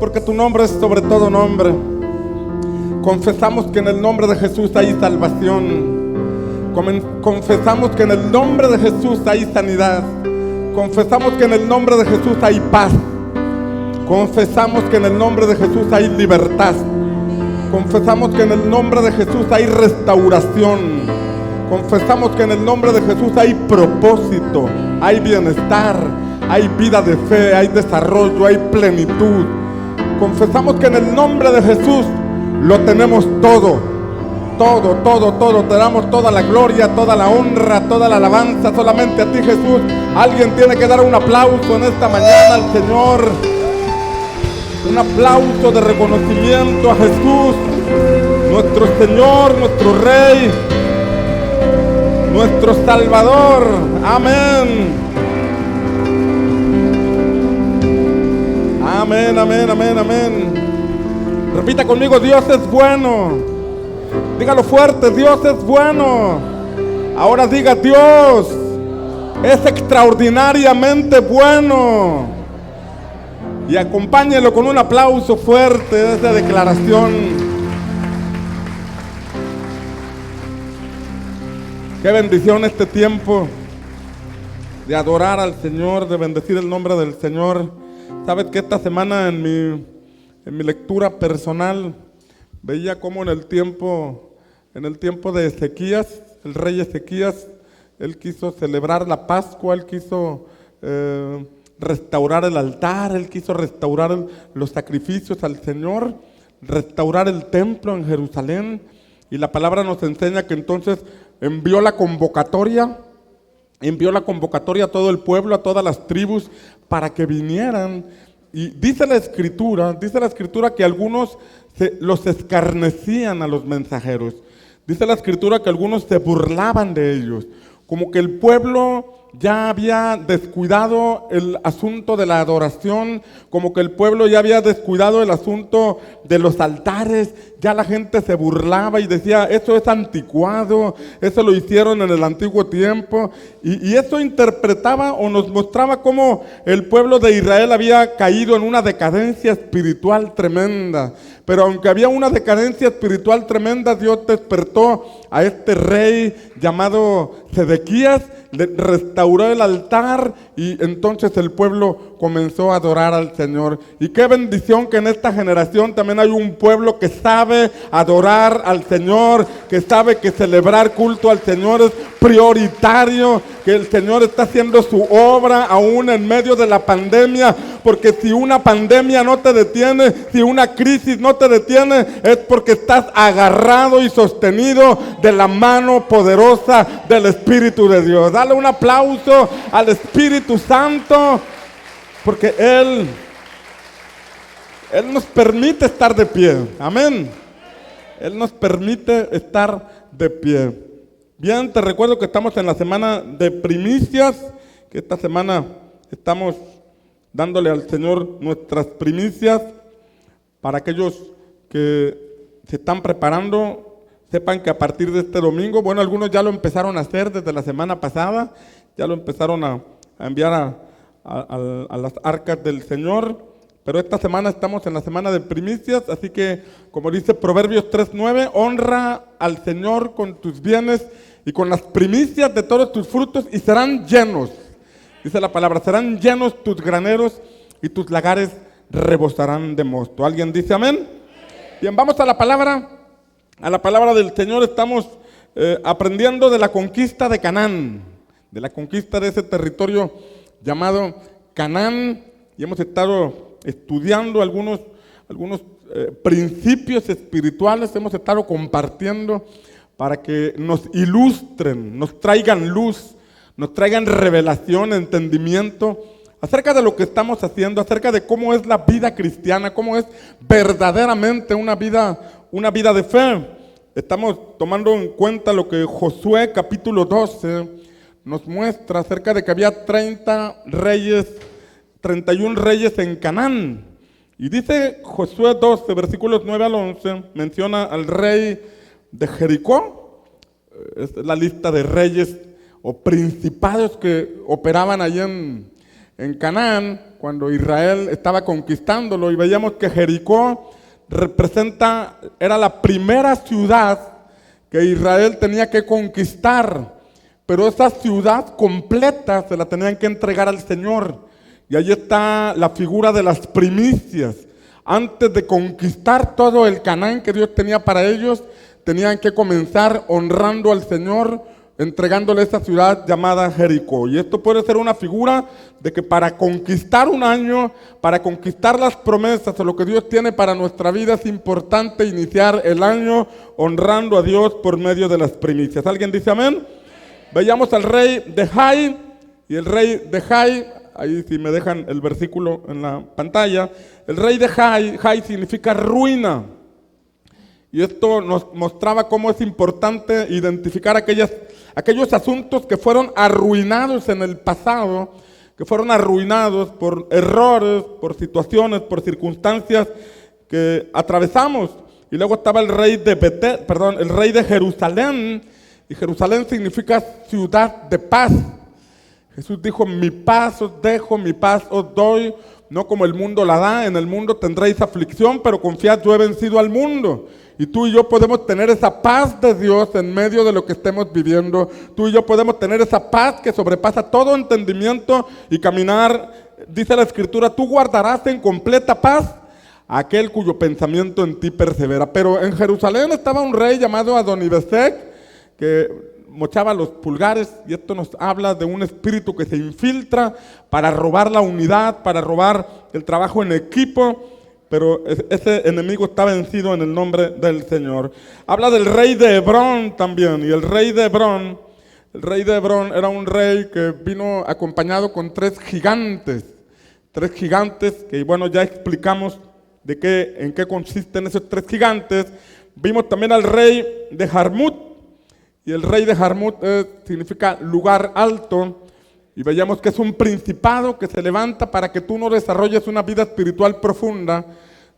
porque tu nombre es sobre todo nombre. Confesamos que en el nombre de Jesús hay salvación. Confesamos que en el nombre de Jesús hay sanidad. Confesamos que en el nombre de Jesús hay paz. Confesamos que en el nombre de Jesús hay libertad. Confesamos que en el nombre de Jesús hay restauración. Confesamos que en el nombre de Jesús hay propósito, hay bienestar, hay vida de fe, hay desarrollo, hay plenitud. Confesamos que en el nombre de Jesús lo tenemos todo. Te damos toda la gloria, toda la honra, toda la alabanza solamente a ti, Jesús. Alguien tiene que dar un aplauso en esta mañana al Señor. Un aplauso de reconocimiento a Jesús, nuestro Señor, nuestro Rey, nuestro Salvador. Amén. Amén, amén, amén, amén. Repita conmigo: Dios es bueno. Dígalo fuerte: Dios es bueno. Ahora diga: Dios es extraordinariamente bueno. Y acompáñelo con un aplauso fuerte de esa declaración. Qué bendición este tiempo de adorar al Señor, de bendecir el nombre del Señor. Sabes que esta semana en mi lectura personal veía cómo en el tiempo de Ezequías, el rey Ezequías, él quiso celebrar la Pascua, él quiso restaurar el altar, él quiso restaurar los sacrificios al Señor, restaurar el templo en Jerusalén. Y la palabra nos enseña que entonces envió la convocatoria a todo el pueblo, a todas las tribus, para que vinieran. Y dice la escritura que algunos los escarnecían a los mensajeros. Dice la escritura que algunos se burlaban de ellos, como que el pueblo ya había descuidado el asunto de la adoración, como que el pueblo ya había descuidado el asunto de los altares. Ya la gente se burlaba y decía: eso es anticuado, eso lo hicieron en el antiguo tiempo. Y eso interpretaba o nos mostraba cómo el pueblo de Israel había caído en una decadencia espiritual tremenda. Pero aunque había una decadencia espiritual tremenda, Dios despertó a este rey llamado Sedequías, restauró el altar y entonces el pueblo comenzó a adorar al Señor. Y qué bendición que en esta generación también hay un pueblo que sabe adorar al Señor, que sabe que celebrar culto al Señor es prioritario, que el Señor está haciendo su obra aún en medio de la pandemia, porque si una pandemia no te detiene, si una crisis no te detiene, es porque estás agarrado y sostenido de la mano poderosa del Espíritu de Dios. Dale un aplauso al Espíritu Santo, porque Él nos permite estar de pie. Amén. Él nos permite estar de pie. Bien, te recuerdo que estamos en la semana de primicias, que esta semana estamos dándole al Señor nuestras primicias. Para aquellos que se están preparando, sepan que a partir de este domingo, bueno, algunos ya lo empezaron a hacer desde la semana pasada, ya lo empezaron a enviar a las arcas del Señor, pero esta semana estamos en la semana de primicias, así que, como dice Proverbios 3:9, honra al Señor con tus bienes y con las primicias de todos tus frutos, y serán llenos, dice la palabra, serán llenos tus graneros y tus lagares rebosarán de mosto. ¿Alguien dice amén? Bien, vamos a la palabra del Señor. Estamos aprendiendo de la conquista de Canaán, de la conquista de ese territorio llamado Canaán, y hemos estado estudiando algunos principios espirituales, hemos estado compartiendo para que nos ilustren, nos traigan luz, nos traigan revelación, entendimiento acerca de lo que estamos haciendo, acerca de cómo es la vida cristiana, cómo es verdaderamente una vida de fe. Estamos tomando en cuenta lo que Josué capítulo 12 nos muestra acerca de que había 31 reyes en Canaán. Y dice Josué 12, versículos 9 al 11, menciona al rey de Jericó. Es la lista de reyes o principados que operaban allí en en Canaán, cuando Israel estaba conquistándolo, y veíamos que Jericó era la primera ciudad que Israel tenía que conquistar, pero esa ciudad completa se la tenían que entregar al Señor. Y ahí está la figura de las primicias. Antes de conquistar todo el Canaán que Dios tenía para ellos, tenían que comenzar honrando al Señor, entregándole esa ciudad llamada Jericó. Y esto puede ser una figura de que para conquistar un año, para conquistar las promesas o lo que Dios tiene para nuestra vida, es importante iniciar el año honrando a Dios por medio de las primicias. ¿Alguien dice amén? Veíamos al rey de Jai, y el rey de Jai, ahí si me dejan el versículo en la pantalla, el rey de Jai significa ruina. Y esto nos mostraba cómo es importante identificar aquellos asuntos que fueron arruinados en el pasado, que fueron arruinados por errores, por situaciones, por circunstancias que atravesamos. Y luego estaba el rey el rey de Jerusalén, y Jerusalén significa ciudad de paz. Jesús dijo: mi paz os dejo, mi paz os doy, no como el mundo la da. En el mundo tendréis aflicción, pero confiad, yo he vencido al mundo. Y tú y yo podemos tener esa paz de Dios en medio de lo que estemos viviendo. Tú y yo podemos tener esa paz que sobrepasa todo entendimiento y caminar. Dice la Escritura: tú guardarás en completa paz a aquel cuyo pensamiento en ti persevera. Pero en Jerusalén estaba un rey llamado Adonibesec, que mochaba los pulgares, y esto nos habla de un espíritu que se infiltra para robar la unidad, para robar el trabajo en equipo. Pero ese enemigo está vencido en el nombre del Señor. Habla del rey de Hebrón también. Y el rey de Hebrón era un rey que vino acompañado con tres gigantes. Tres gigantes que, bueno, ya explicamos en qué consisten esos tres gigantes. Vimos también al rey de Jarmut. Y el rey de Jarmut significa lugar alto. Y veíamos que es un principado que se levanta para que tú no desarrolles una vida espiritual profunda,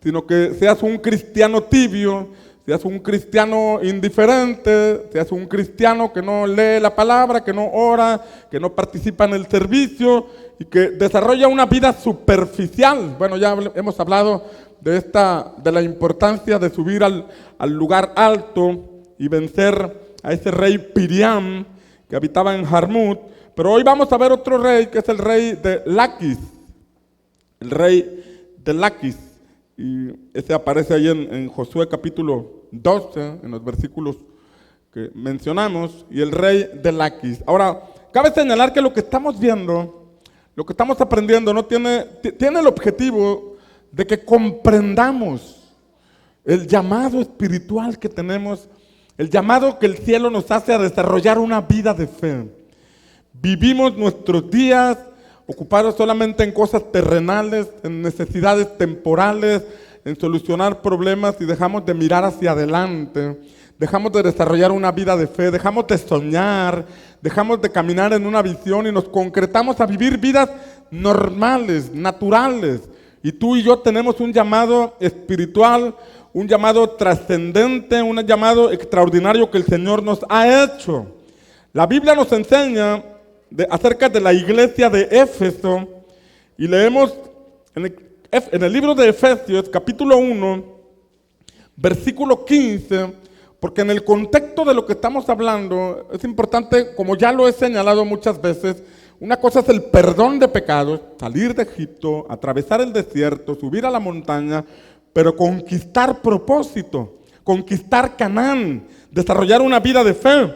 sino que seas un cristiano tibio, seas un cristiano indiferente, seas un cristiano que no lee la palabra, que no ora, que no participa en el servicio y que desarrolla una vida superficial. Bueno, ya hemos hablado de la importancia de subir al lugar alto y vencer a ese rey Piriam que habitaba en Jarmut. Pero hoy vamos a ver otro rey, que es el rey de Laquis. El rey de Laquis. Y ese aparece ahí en Josué capítulo 12, en los versículos que mencionamos. Y el rey de Laquis. Ahora, cabe señalar que lo que estamos viendo, lo que estamos aprendiendo, tiene el objetivo de que comprendamos el llamado espiritual que tenemos, el llamado que el cielo nos hace a desarrollar una vida de fe. Vivimos nuestros días ocupados solamente en cosas terrenales, en necesidades temporales, en solucionar problemas, y dejamos de mirar hacia adelante, dejamos de desarrollar una vida de fe, dejamos de soñar, dejamos de caminar en una visión y nos concretamos a vivir vidas normales, naturales. Y tú y yo tenemos un llamado espiritual, un llamado trascendente, un llamado extraordinario que el Señor nos ha hecho. La Biblia nos enseña acerca de la iglesia de Éfeso, y leemos en el libro de Efesios capítulo 1 versículo 15, porque en el contexto de lo que estamos hablando es importante, como ya lo he señalado muchas veces. Una cosa es el perdón de pecados, salir de Egipto, atravesar el desierto, subir a la montaña, pero conquistar propósito, conquistar Canaán, desarrollar una vida de fe.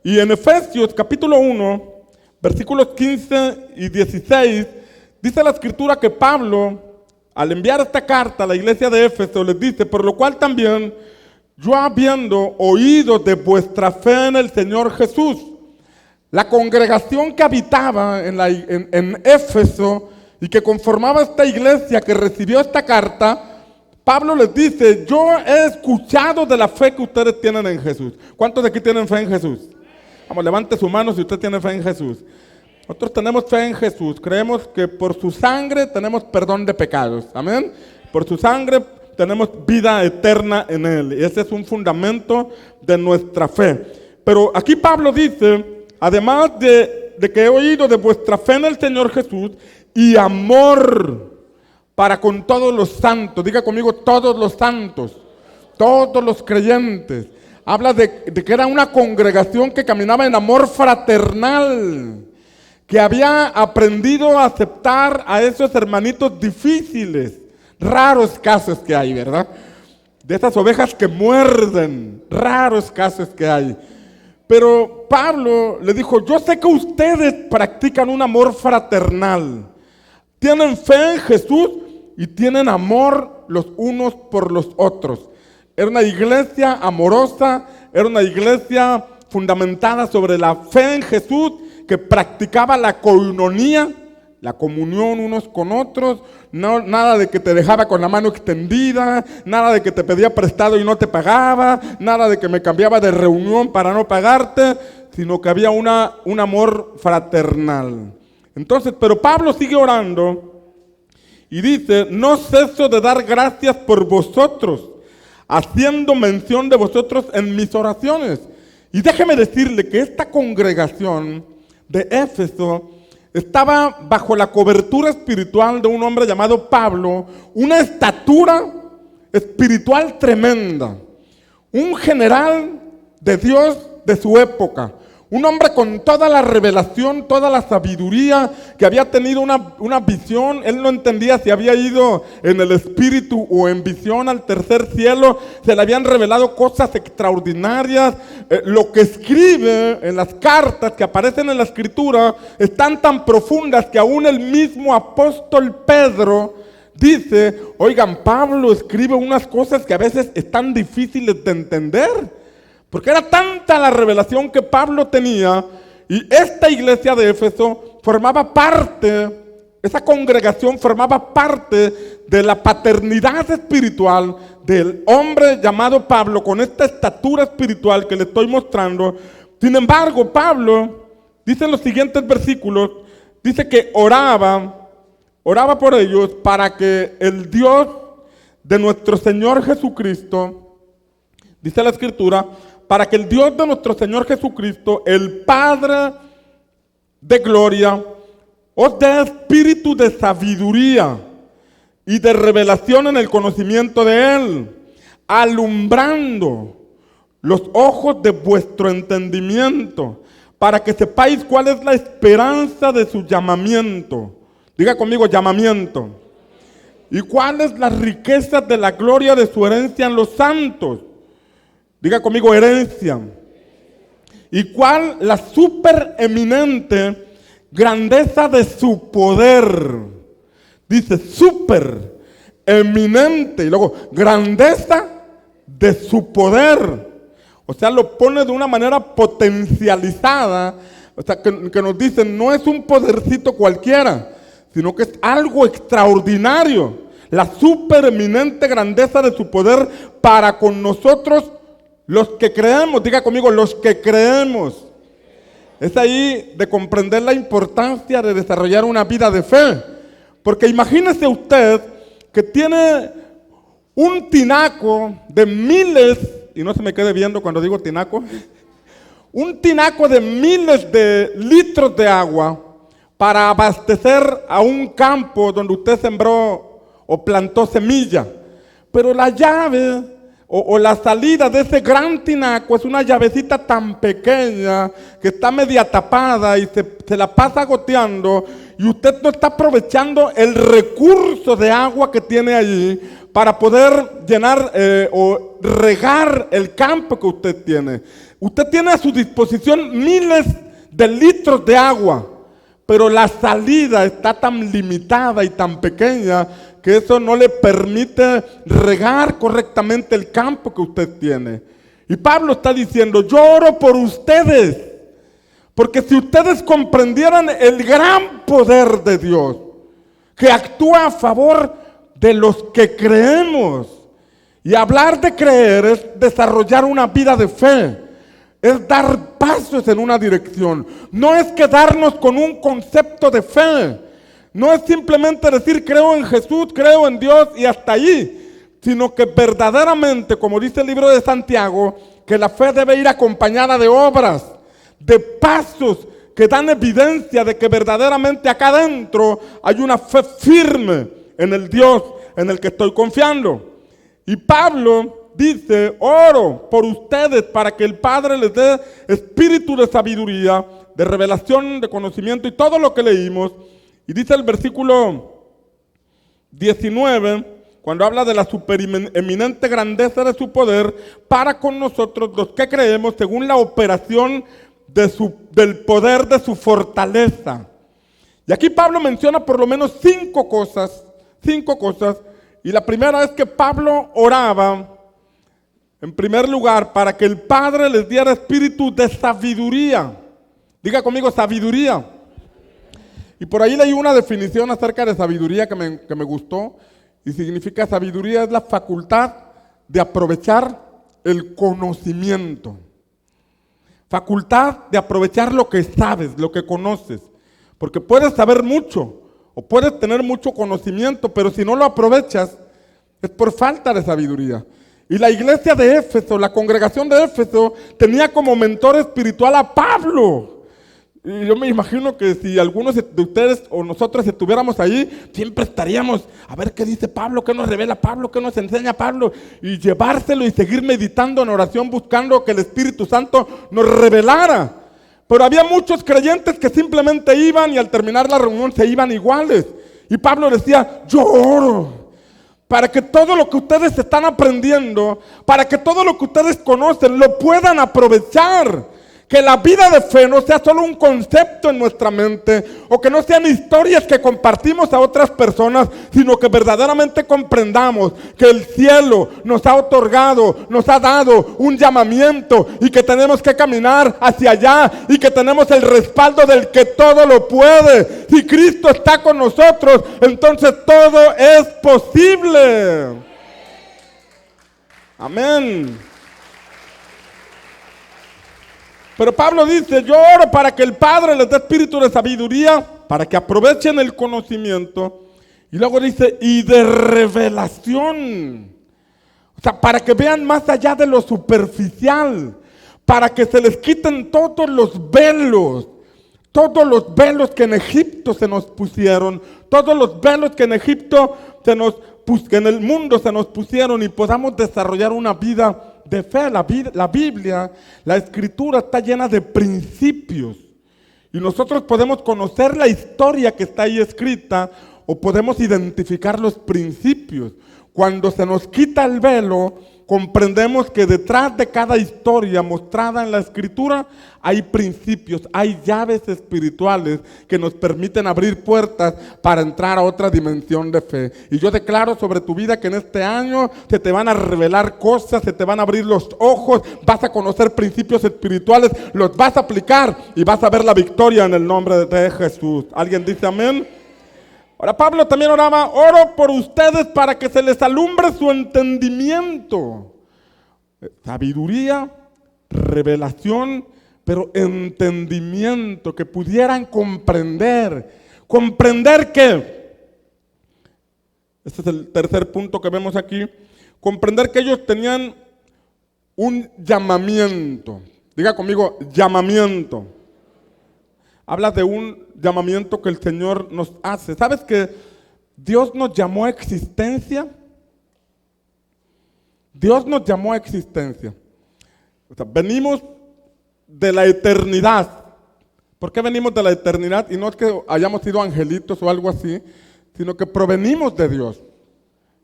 Y en Efesios capítulo 1 versículos 15 y 16, dice la Escritura que Pablo, al enviar esta carta a la iglesia de Éfeso, les dice: por lo cual también, yo habiendo oído de vuestra fe en el Señor Jesús. La congregación que habitaba en Éfeso y que conformaba esta iglesia que recibió esta carta, Pablo les dice: yo he escuchado de la fe que ustedes tienen en Jesús. ¿Cuántos de aquí tienen fe en Jesús? Vamos, levante su mano si usted tiene fe en Jesús. Nosotros tenemos fe en Jesús. Creemos que por su sangre tenemos perdón de pecados. Amén. Por su sangre tenemos vida eterna en Él. Y ese es un fundamento de nuestra fe. Pero aquí Pablo dice, además de de que he oído de vuestra fe en el Señor Jesús y amor para con todos los santos. Diga conmigo, todos los santos, todos los creyentes. Habla de que era una congregación que caminaba en amor fraternal, que había aprendido a aceptar a esos hermanitos difíciles, raros casos que hay, ¿verdad? De esas ovejas que muerden, raros casos que hay. Pero Pablo le dijo, yo sé que ustedes practican un amor fraternal, tienen fe en Jesús y tienen amor los unos por los otros. Era una iglesia amorosa, era una iglesia fundamentada sobre la fe en Jesús, que practicaba la koinonía, la comunión unos con otros, no, nada de que te dejaba con la mano extendida, nada de que te pedía prestado y no te pagaba, nada de que me cambiaba de reunión para no pagarte, sino que había un amor fraternal. Entonces, pero Pablo sigue orando y dice, no ceso de dar gracias por vosotros, haciendo mención de vosotros en mis oraciones. Y déjeme decirle que esta congregación de Éfeso estaba bajo la cobertura espiritual de un hombre llamado Pablo, una estatura espiritual tremenda, un general de Dios de su época, un hombre con toda la revelación, toda la sabiduría, que había tenido una visión. Él no entendía si había ido en el espíritu o en visión al tercer cielo. Se le habían revelado cosas extraordinarias. Lo que escribe en las cartas que aparecen en la escritura están tan profundas que aún el mismo apóstol Pedro dice, oigan, Pablo escribe unas cosas que a veces están difíciles de entender. Porque era tanta la revelación que Pablo tenía, y esta iglesia de Éfeso formaba parte, esa congregación formaba parte de la paternidad espiritual del hombre llamado Pablo, con esta estatura espiritual que le estoy mostrando. Sin embargo, Pablo dice en los siguientes versículos, dice que oraba por ellos para que el Dios de nuestro Señor Jesucristo, dice la Escritura, para que el Dios de nuestro Señor Jesucristo, el Padre de gloria, os dé espíritu de sabiduría y de revelación en el conocimiento de Él, alumbrando los ojos de vuestro entendimiento, para que sepáis cuál es la esperanza de su llamamiento. Diga conmigo, llamamiento. Y cuál es la riqueza de la gloria de su herencia en los santos. Diga conmigo, herencia. ¿Y cuál la supereminente grandeza de su poder? Dice supereminente. Y luego, grandeza de su poder. O sea, lo pone de una manera potencializada. O sea, que nos dice, no es un podercito cualquiera, sino que es algo extraordinario. La supereminente grandeza de su poder para con nosotros, los que creemos. Diga conmigo, los que creemos. Es ahí de comprender la importancia de desarrollar una vida de fe. Porque imagínese usted que tiene un tinaco de miles, y no se me quede viendo cuando digo tinaco, un tinaco de miles de litros de agua para abastecer a un campo donde usted sembró o plantó semilla. Pero la llave o la salida de ese gran tinaco es una llavecita tan pequeña que está media tapada y se la pasa goteando, y usted no está aprovechando el recurso de agua que tiene allí para poder llenar o regar el campo que usted tiene. Usted tiene a su disposición miles de litros de agua, pero la salida está tan limitada y tan pequeña que eso no le permite regar correctamente el campo que usted tiene. Y Pablo está diciendo, yo oro por ustedes, porque si ustedes comprendieran el gran poder de Dios, que actúa a favor de los que creemos, y hablar de creer es desarrollar una vida de fe, es dar pasos en una dirección, no es quedarnos con un concepto de fe. No es simplemente decir creo en Jesús, creo en Dios y hasta allí, sino que verdaderamente, como dice el libro de Santiago, que la fe debe ir acompañada de obras, de pasos que dan evidencia de que verdaderamente acá adentro hay una fe firme en el Dios en el que estoy confiando. Y Pablo dice, oro por ustedes para que el Padre les dé espíritu de sabiduría, de revelación, de conocimiento y todo lo que leímos. Y dice el versículo 19, cuando habla de la supereminente grandeza de su poder para con nosotros los que creemos según la operación del poder de su fortaleza. Y aquí Pablo menciona por lo menos cinco cosas, y la primera es que Pablo oraba, en primer lugar, para que el Padre les diera espíritu de sabiduría. Diga conmigo, sabiduría. Y por ahí leí una definición acerca de sabiduría que me gustó, y significa sabiduría es la facultad de aprovechar el conocimiento. Facultad de aprovechar lo que sabes, lo que conoces. Porque puedes saber mucho, o puedes tener mucho conocimiento, pero si no lo aprovechas, es por falta de sabiduría. Y la iglesia de Éfeso, la congregación de Éfeso, tenía como mentor espiritual a Pablo. Y yo me imagino que si algunos de ustedes o nosotros estuviéramos ahí, siempre estaríamos a ver qué dice Pablo, qué nos revela Pablo, qué nos enseña Pablo, y llevárselo y seguir meditando en oración, buscando que el Espíritu Santo nos revelara. Pero había muchos creyentes que simplemente iban y al terminar la reunión se iban iguales. Y Pablo decía, yo oro para que todo lo que ustedes están aprendiendo, para que todo lo que ustedes conocen lo puedan aprovechar. Que la vida de fe no sea solo un concepto en nuestra mente, o que no sean historias que compartimos a otras personas, sino que verdaderamente comprendamos que el cielo nos ha otorgado, nos ha dado un llamamiento y que tenemos que caminar hacia allá y que tenemos el respaldo del que todo lo puede. Si Cristo está con nosotros, entonces todo es posible. Amén. Pero Pablo dice, yo oro para que el Padre les dé espíritu de sabiduría, para que aprovechen el conocimiento. Y luego dice, y de revelación. O sea, para que vean más allá de lo superficial. Para que se les quiten todos los velos. Todos los velos que en Egipto se nos pusieron. Todos los velos que en Egipto que en el mundo se nos pusieron, y podamos desarrollar una vida de fe. La Biblia, la Escritura está llena de principios. Y nosotros podemos conocer la historia que está ahí escrita, o podemos identificar los principios. Cuando se nos quita el velo, comprendemos que detrás de cada historia mostrada en la Escritura hay principios, hay llaves espirituales que nos permiten abrir puertas para entrar a otra dimensión de fe. Y yo declaro sobre tu vida que en este año se te van a revelar cosas, se te van a abrir los ojos, vas a conocer principios espirituales, los vas a aplicar y vas a ver la victoria en el nombre de Jesús. ¿Alguien dice amén? Ahora Pablo también oraba, oro por ustedes para que se les alumbre su entendimiento. Sabiduría, revelación, pero entendimiento, que pudieran comprender. ¿Comprender qué? Este es el tercer punto que vemos aquí. Comprender que ellos tenían un llamamiento. Diga conmigo, llamamiento. Habla de un llamamiento que el Señor nos hace. ¿Sabes que Dios nos llamó a existencia? Dios nos llamó a existencia. O sea, venimos de la eternidad. ¿Por qué venimos de la eternidad? Y no es que hayamos sido angelitos o algo así, sino que provenimos de Dios.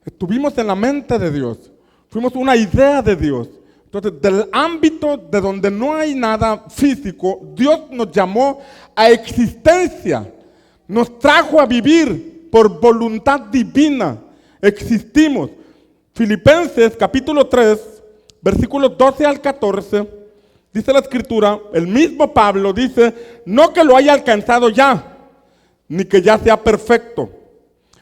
Estuvimos en la mente de Dios. Fuimos una idea de Dios. Entonces, del ámbito de donde no hay nada físico, Dios nos llamó a existencia. Nos trajo a vivir por voluntad divina. Existimos. Filipenses capítulo 3, versículos 12 al 14, dice la Escritura, el mismo Pablo dice, no que lo haya alcanzado ya, ni que ya sea perfecto,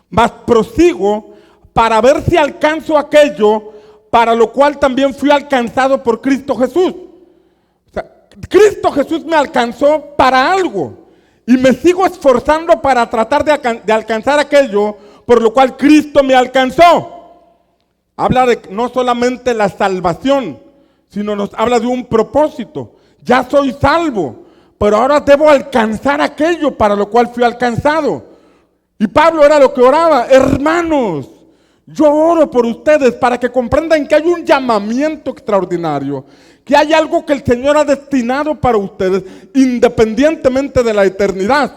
mas prosigo para ver si alcanzo aquello para lo cual también fui alcanzado por Cristo Jesús. O sea, Cristo Jesús me alcanzó para algo y me sigo esforzando para tratar de alcanzar aquello por lo cual Cristo me alcanzó. Habla de no solamente la salvación, sino nos habla de un propósito. Ya soy salvo, pero ahora debo alcanzar aquello para lo cual fui alcanzado. Y Pablo era lo que oraba: hermanos, yo oro por ustedes para que comprendan que hay un llamamiento extraordinario, que hay algo que el Señor ha destinado para ustedes, independientemente de la eternidad,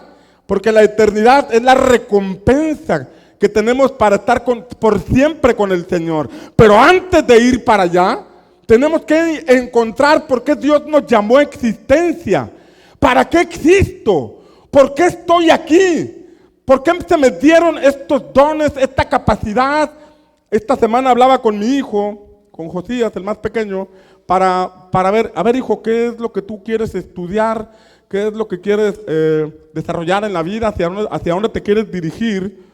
porque la eternidad es la recompensa que tenemos para estar por siempre con el Señor. Pero antes de ir para allá, tenemos que encontrar por qué Dios nos llamó a existencia. ¿Para qué existo? ¿Por qué estoy aquí? ¿Por qué se me dieron estos dones, esta capacidad? Esta semana hablaba con mi hijo, con Josías, el más pequeño, para ver, a ver, hijo, ¿qué es lo que tú quieres estudiar? ¿Qué es lo que quieres desarrollar en la vida? ¿Hacia dónde te quieres dirigir?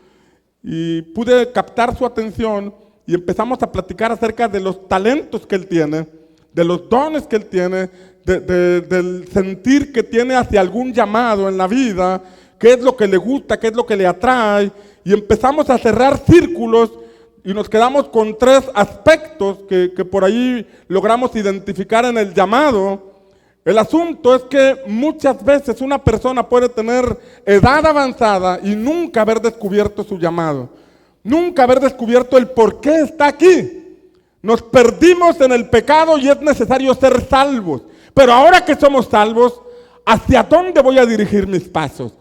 Y pude captar su atención y empezamos a platicar acerca de los talentos que él tiene, de los dones que él tiene, del sentir que tiene hacia algún llamado en la vida, qué es lo que le gusta, qué es lo que le atrae, y empezamos a cerrar círculos y nos quedamos con 3 aspectos que por ahí logramos identificar en el llamado. El asunto es que muchas veces una persona puede tener edad avanzada y nunca haber descubierto su llamado, nunca haber descubierto el por qué está aquí. Nos perdimos en el pecado y es necesario ser salvos. Pero ahora que somos salvos, ¿hacia dónde voy a dirigir mis pasos?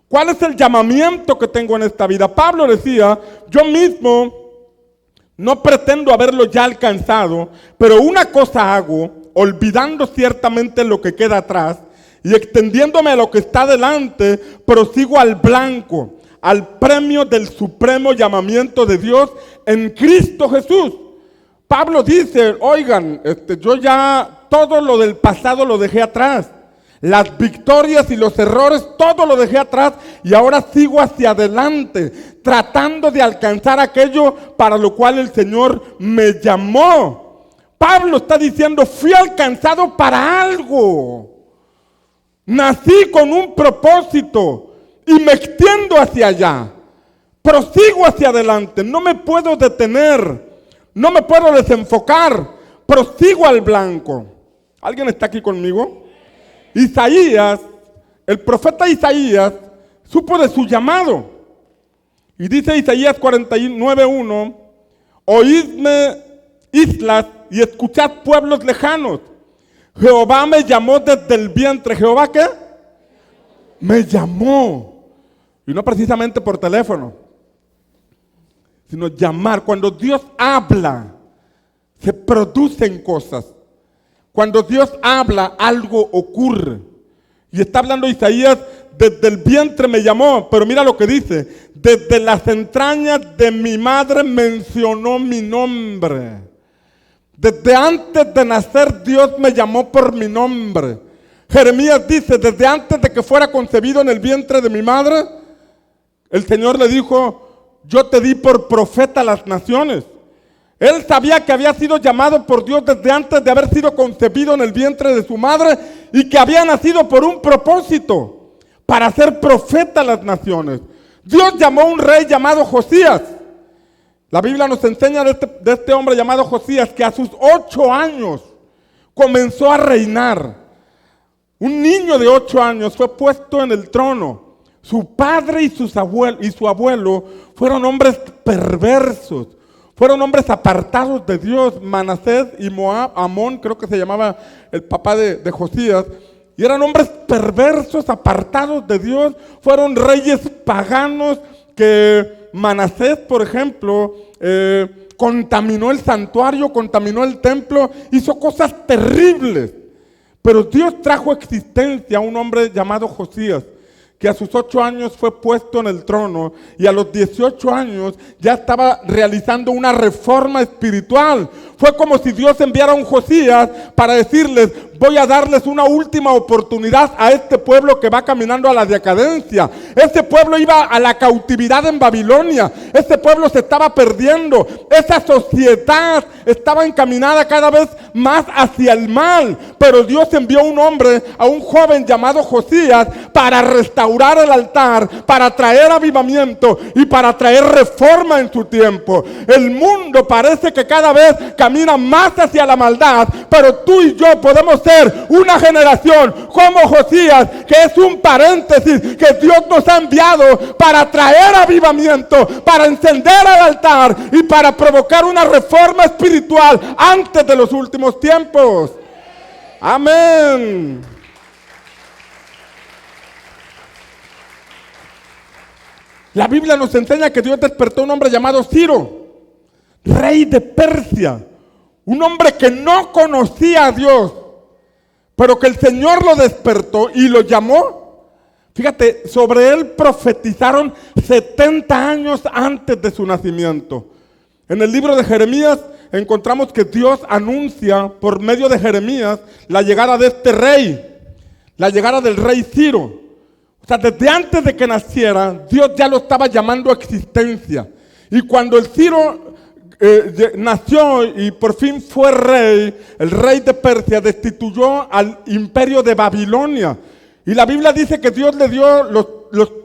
¿Cuál es el llamamiento que tengo en esta vida? Pablo decía: yo mismo no pretendo haberlo ya alcanzado, pero una cosa hago, olvidando ciertamente lo que queda atrás y extendiéndome a lo que está delante, prosigo al blanco, al premio del supremo llamamiento de Dios en Cristo Jesús. Pablo dice: oigan, yo ya todo lo del pasado lo dejé atrás. Las victorias y los errores, todo lo dejé atrás y ahora sigo hacia adelante, tratando de alcanzar aquello para lo cual el Señor me llamó. Pablo está diciendo: fui alcanzado para algo. Nací con un propósito y me extiendo hacia allá. Prosigo hacia adelante, no me puedo detener, no me puedo desenfocar, prosigo al blanco. ¿Alguien está aquí conmigo? Isaías, el profeta Isaías, supo de su llamado. Y dice Isaías 49:1: oídme, islas, y escuchad, pueblos lejanos. Jehová me llamó desde el vientre. ¿Jehová qué? Me llamó. Y no precisamente por teléfono, sino llamar. Cuando Dios habla, se producen cosas. Cuando Dios habla, algo ocurre. Y está hablando Isaías: desde el vientre me llamó. Pero mira lo que dice: desde las entrañas de mi madre mencionó mi nombre. Desde antes de nacer Dios me llamó por mi nombre. Jeremías dice: desde antes de que fuera concebido en el vientre de mi madre, el Señor le dijo: yo te di por profeta a las naciones. Él sabía que había sido llamado por Dios desde antes de haber sido concebido en el vientre de su madre y que había nacido por un propósito, para ser profeta a las naciones. Dios llamó a un rey llamado Josías. La Biblia nos enseña de este hombre llamado Josías que a sus 8 años comenzó a reinar. Un niño de 8 años fue puesto en el trono. Su padre y su abuelo fueron hombres perversos. Fueron hombres apartados de Dios. Manasés y Moab, Amón, creo que se llamaba el papá de Josías. Y eran hombres perversos, apartados de Dios. Fueron reyes paganos que Manasés, por ejemplo, contaminó el santuario, contaminó el templo, hizo cosas terribles. Pero Dios trajo a existencia a un hombre llamado Josías, que a sus 8 años fue puesto en el trono y a los 18 años ya estaba realizando una reforma espiritual. Fue como si Dios enviara a un Josías para decirles: voy a darles una última oportunidad a este pueblo que va caminando a la decadencia. Este pueblo iba a la cautividad en Babilonia. Este pueblo se estaba perdiendo. Esa sociedad estaba encaminada cada vez más hacia el mal. Pero Dios envió un hombre, a un joven llamado Josías, para restaurar el altar, para traer avivamiento y para traer reforma en su tiempo. El mundo parece que cada vez camina más hacia la maldad, pero tú y yo podemos ser una generación como Josías, que es un paréntesis que Dios nos ha enviado para traer avivamiento, para encender al altar y para provocar una reforma espiritual antes de los últimos tiempos. Amén. La Biblia nos enseña que Dios despertó a un hombre llamado Ciro, rey de Persia. Un hombre que no conocía a Dios, pero que el Señor lo despertó y lo llamó. Fíjate, sobre él profetizaron 70 años antes de su nacimiento. En el libro de Jeremías encontramos que Dios anuncia por medio de Jeremías la llegada de este rey, la llegada del rey Ciro. O sea, desde antes de que naciera, Dios ya lo estaba llamando a existencia. Y cuando el Ciro nació y por fin fue rey, el rey de Persia destituyó al imperio de Babilonia. Y la Biblia dice que Dios le dio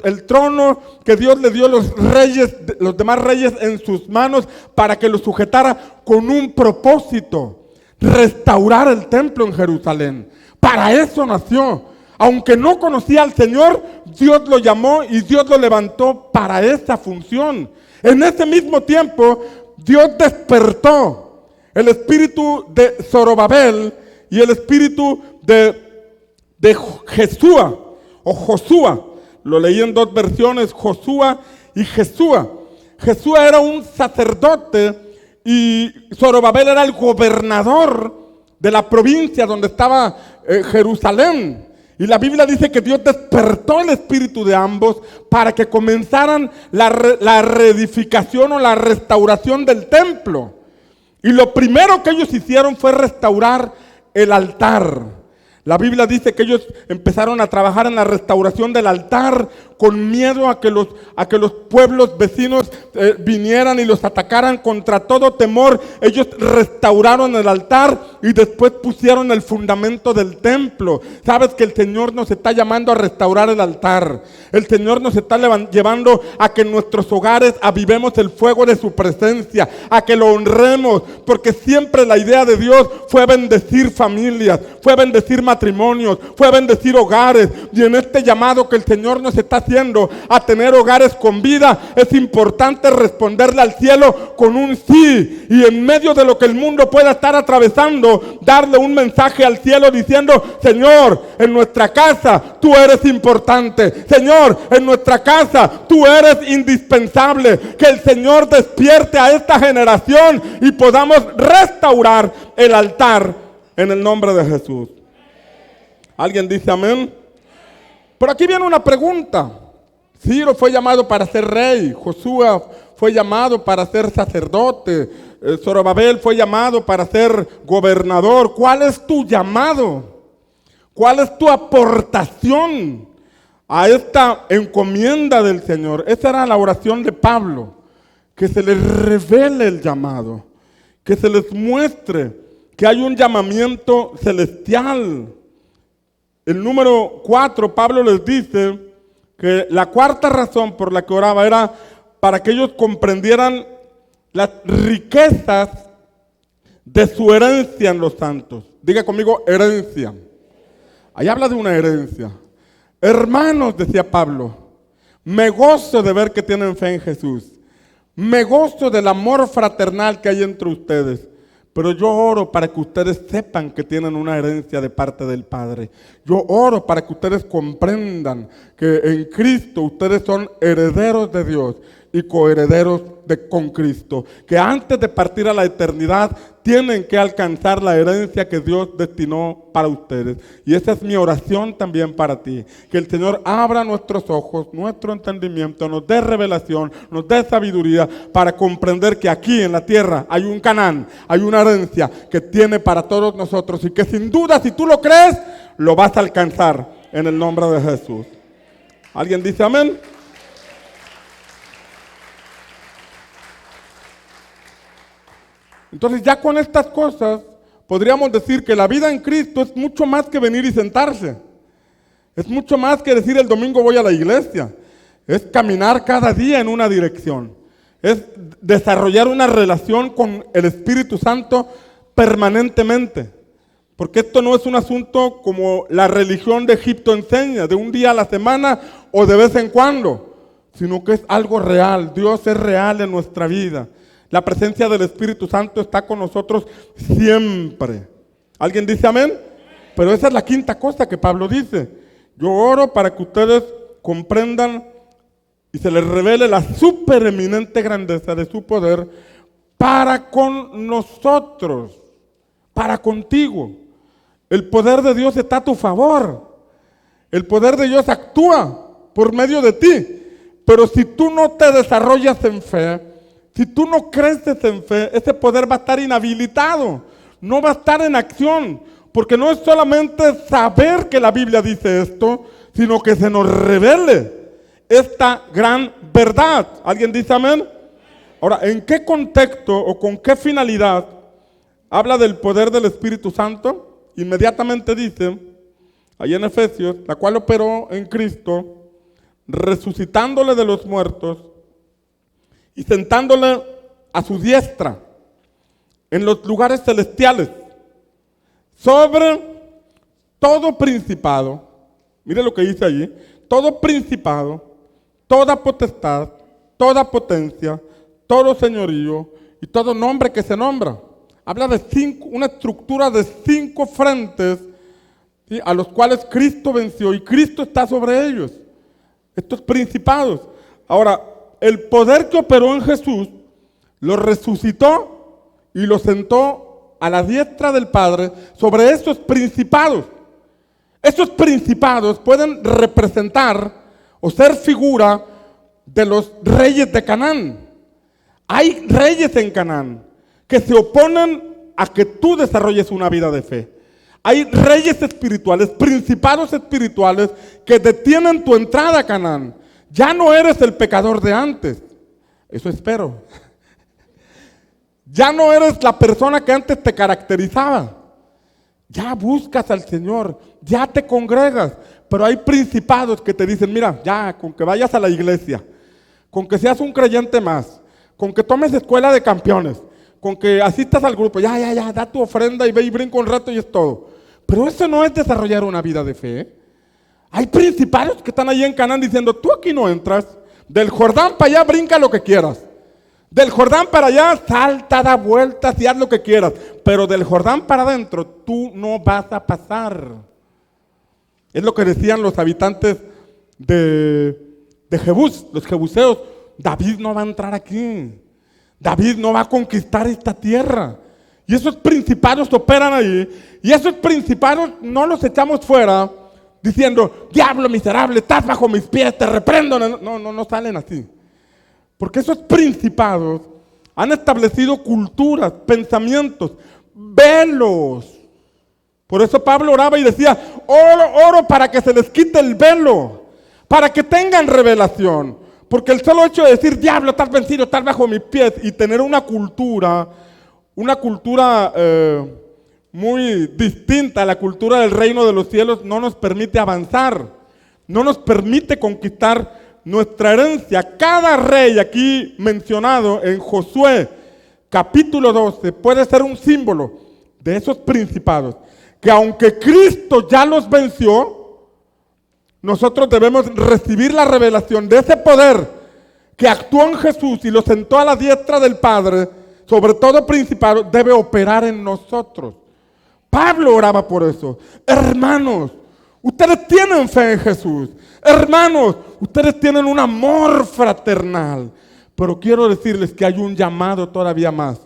el trono, que Dios le dio los demás reyes en sus manos para que los sujetara con un propósito: restaurar el templo en Jerusalén. Para eso nació. Aunque no conocía al Señor, Dios lo llamó y Dios lo levantó para esa función. En ese mismo tiempo, Dios despertó el espíritu de Zorobabel y el espíritu de Jesúa o Josúa. Lo leí en dos versiones, Josúa y Jesúa. Jesúa era un sacerdote y Zorobabel era el gobernador de la provincia donde estaba Jerusalén. Y la Biblia dice que Dios despertó el espíritu de ambos para que comenzaran la reedificación o la restauración del templo. Y lo primero que ellos hicieron fue restaurar el altar. La Biblia dice que ellos empezaron a trabajar en la restauración del altar con miedo a que los pueblos vecinos vinieran y los atacaran. Contra todo temor, ellos restauraron el altar y después pusieron el fundamento del templo. Sabes que el Señor nos está llamando a restaurar el altar. El Señor nos está llevando a que en nuestros hogares avivemos el fuego de su presencia, a que lo honremos, porque siempre la idea de Dios fue bendecir familias, fue bendecir matrimonios, fue bendecir hogares. Y en este llamado que el Señor nos está haciendo a tener hogares con vida, es importante responderle al cielo con un sí. Y en medio de lo que el mundo pueda estar atravesando, darle un mensaje al cielo diciendo: Señor, en nuestra casa tú eres importante. Señor, en nuestra casa tú eres indispensable. Que el Señor despierte a esta generación y podamos restaurar el altar en el nombre de Jesús. ¿Alguien dice amén? Pero aquí viene una pregunta. Ciro fue llamado para ser rey, Josué fue llamado para ser sacerdote, Zorobabel fue llamado para ser gobernador. ¿Cuál es tu llamado? ¿Cuál es tu aportación a esta encomienda del Señor? Esa era la oración de Pablo, que se les revele el llamado, que se les muestre que hay un llamamiento celestial. El número 4, Pablo les dice que la cuarta razón por la que oraba era para que ellos comprendieran las riquezas de su herencia en los santos. Diga conmigo, herencia. Ahí habla de una herencia. Hermanos, decía Pablo, me gozo de ver que tienen fe en Jesús. Me gozo del amor fraternal que hay entre ustedes. Pero yo oro para que ustedes sepan que tienen una herencia de parte del Padre. Yo oro para que ustedes comprendan que en Cristo ustedes son herederos de Dios y coherederos con Cristo. Que antes de partir a la eternidad tienen que alcanzar la herencia que Dios destinó para ustedes. Y esa es mi oración también para ti. Que el Señor abra nuestros ojos, nuestro entendimiento, nos dé revelación, nos dé sabiduría para comprender que aquí en la tierra hay un Canaán, hay una herencia que tiene para todos nosotros y que sin duda, si tú lo crees, lo vas a alcanzar en el nombre de Jesús. ¿Alguien dice amén? Entonces ya con estas cosas podríamos decir que la vida en Cristo es mucho más que venir y sentarse. Es mucho más que decir el domingo voy a la iglesia. Es caminar cada día en una dirección. Es desarrollar una relación con el Espíritu Santo permanentemente. Porque esto no es un asunto como la religión de Egipto enseña, de un día a la semana o de vez en cuando, sino que es algo real. Dios es real en nuestra vida. La presencia del Espíritu Santo está con nosotros siempre. ¿Alguien dice amén? Pero esa es la quinta cosa que Pablo dice. Yo oro para que ustedes comprendan y se les revele la supereminente grandeza de su poder para con nosotros, para contigo. El poder de Dios está a tu favor. El poder de Dios actúa por medio de ti. Pero si tú no te desarrollas en fe, si tú no creces en fe, ese poder va a estar inhabilitado, no va a estar en acción, porque no es solamente saber que la Biblia dice esto, sino que se nos revele esta gran verdad. ¿Alguien dice amén? Ahora, ¿en qué contexto o con qué finalidad habla del poder del Espíritu Santo? Inmediatamente dice, ahí en Efesios, la cual operó en Cristo, resucitándole de los muertos y sentándole a su diestra en los lugares celestiales, sobre todo principado, mire lo que dice allí, todo principado, toda potestad, toda potencia, todo señorío y todo nombre que se nombra. Habla de una estructura de 5 frentes, ¿sí?, a los cuales Cristo venció y Cristo está sobre ellos. Estos principados. Ahora, el poder que operó en Jesús lo resucitó y lo sentó a la diestra del Padre sobre esos principados. Esos principados pueden representar o ser figura de los reyes de Canaán. Hay reyes en Canaán que se oponen a que tú desarrolles una vida de fe. Hay reyes espirituales, principados espirituales que detienen tu entrada a Canaán. Ya no eres el pecador de antes. Eso espero. Ya no eres la persona que antes te caracterizaba. Ya buscas al Señor, ya te congregas. Pero hay principados que te dicen, mira, ya, con que vayas a la iglesia, con que seas un creyente más, con que tomes escuela de campeones, con que asistas al grupo, ya, da tu ofrenda y ve y brinca un rato y es todo. Pero eso no es desarrollar una vida de fe. Hay principados que están ahí en Canaán diciendo, tú aquí no entras. Del Jordán para allá brinca lo que quieras. Del Jordán para allá salta, da vueltas y haz lo que quieras. Pero del Jordán para adentro tú no vas a pasar. Es lo que decían los habitantes de Jebús, los jebuseos. David no va a entrar aquí. David no va a conquistar esta tierra. Y esos principados operan ahí. Y esos principados no los echamos fuera diciendo, diablo miserable, estás bajo mis pies, te reprendo. No salen así. Porque esos principados han establecido culturas, pensamientos, velos. Por eso Pablo oraba y decía, oro para que se les quite el velo, para que tengan revelación. Porque el solo hecho de decir, diablo, estás vencido, estás bajo mis pies, y tener una cultura muy distinta a la cultura del reino de los cielos, no nos permite avanzar, no nos permite conquistar nuestra herencia. Cada rey aquí mencionado en Josué capítulo 12 puede ser un símbolo de esos principados, que aunque Cristo ya los venció, nosotros debemos recibir la revelación de ese poder que actuó en Jesús y lo sentó a la diestra del Padre, sobre todo principado, debe operar en nosotros. Pablo oraba por eso. Hermanos, ustedes tienen fe en Jesús. Hermanos, ustedes tienen un amor fraternal. Pero quiero decirles que hay un llamado todavía más.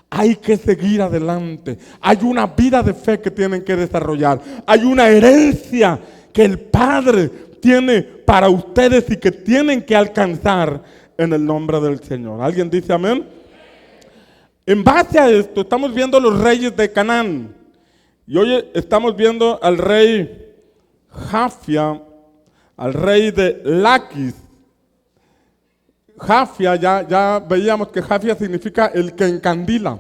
Hay que seguir adelante. Hay una vida de fe que tienen que desarrollar. Hay una herencia que el Padre tiene para ustedes y que tienen que alcanzar en el nombre del Señor. ¿Alguien dice amén? En base a esto, estamos viendo los reyes de Canaán. Y hoy estamos viendo al rey Jafia, al rey de Laquis. Jafia, ya veíamos que Jafia significa el que encandila.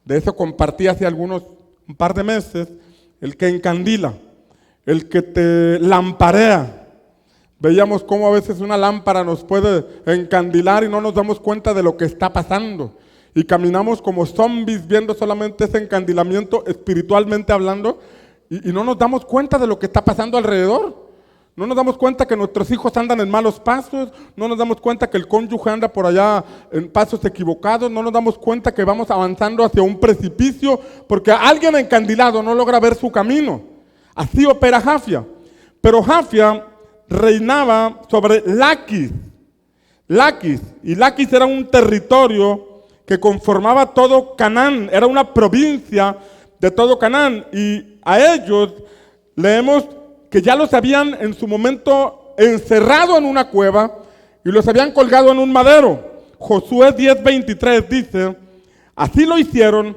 De eso compartí hace un par de meses, el que encandila, el que te lamparea. Veíamos cómo a veces una lámpara nos puede encandilar y no nos damos cuenta de lo que está pasando. y caminamos como zombies viendo solamente ese encandilamiento espiritualmente hablando y no nos damos cuenta de lo que está pasando alrededor. No nos damos cuenta que nuestros hijos andan en malos pasos, no nos damos cuenta que el cónyuge anda por allá en pasos equivocados, no nos damos cuenta que vamos avanzando hacia un precipicio porque alguien encandilado no logra ver su camino. Así opera Jafia. Pero Jafia reinaba sobre Laquis. Y Laquis era un territorio que conformaba todo Canaán, era una provincia de todo Canaán. Y a ellos leemos que ya los habían en su momento encerrado en una cueva y los habían colgado en un madero. Josué 10:23 dice, así lo hicieron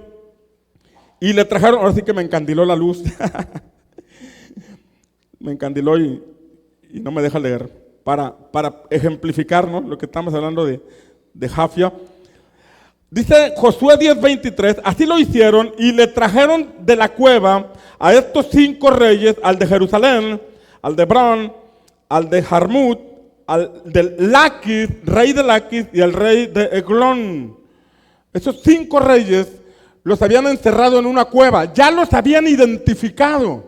y le trajeron, ahora sí que me encandiló la luz, me encandiló y no me deja leer, para ejemplificar, ¿no?, lo que estamos hablando de Jafia. Dice Josué 10:23, así lo hicieron y le trajeron de la cueva a estos 5 reyes, al de Jerusalén, al de Hebrón, al de Jarmut, al de Laquis, rey de Laquis, y al rey de Eglón. Esos 5 reyes los habían encerrado en una cueva, ya los habían identificado,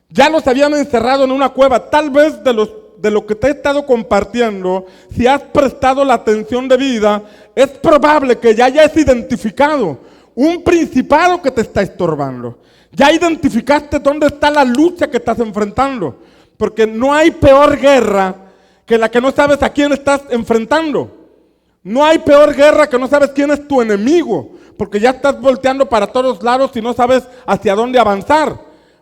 ya los habían encerrado en una cueva. Tal vez de lo que te he estado compartiendo, si has prestado la atención debida, es probable que ya hayas identificado un principado que te está estorbando. Ya identificaste dónde está la lucha que estás enfrentando, porque no hay peor guerra que la que no sabes a quién estás enfrentando. No hay peor guerra que no sabes quién es tu enemigo, porque ya estás volteando para todos lados y no sabes hacia dónde avanzar.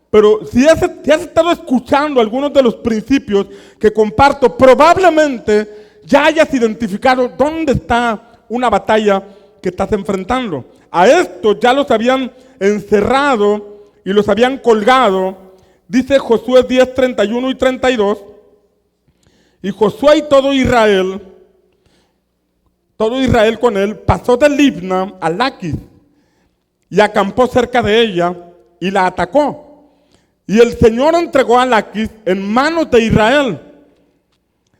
Pero si has estado escuchando algunos de los principios que comparto, probablemente ya hayas identificado dónde está una batalla que estás enfrentando. A estos ya los habían encerrado y los habían colgado. Dice Josué 10:31 y 32, y Josué y todo Israel con él, pasó de Libna a Laquis y acampó cerca de ella y la atacó. Y el Señor entregó a Laquis en manos de Israel,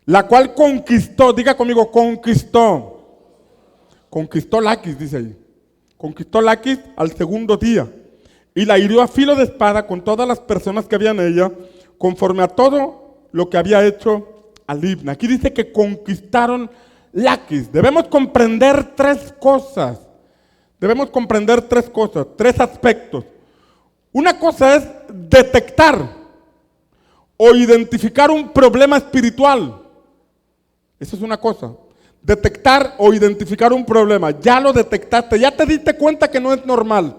la cual conquistó, diga conmigo, conquistó Laquis, dice ahí. Conquistó Laquis al segundo día y la hirió a filo de espada con todas las personas que había en ella, conforme a todo lo que había hecho a Libna. Aquí dice que conquistaron Laquis. Debemos comprender 3 cosas. Debemos comprender 3 cosas, 3 aspectos. Una cosa es detectar o identificar un problema espiritual. Esa es una cosa. Detectar o identificar un problema. Ya lo detectaste, ya te diste cuenta que no es normal,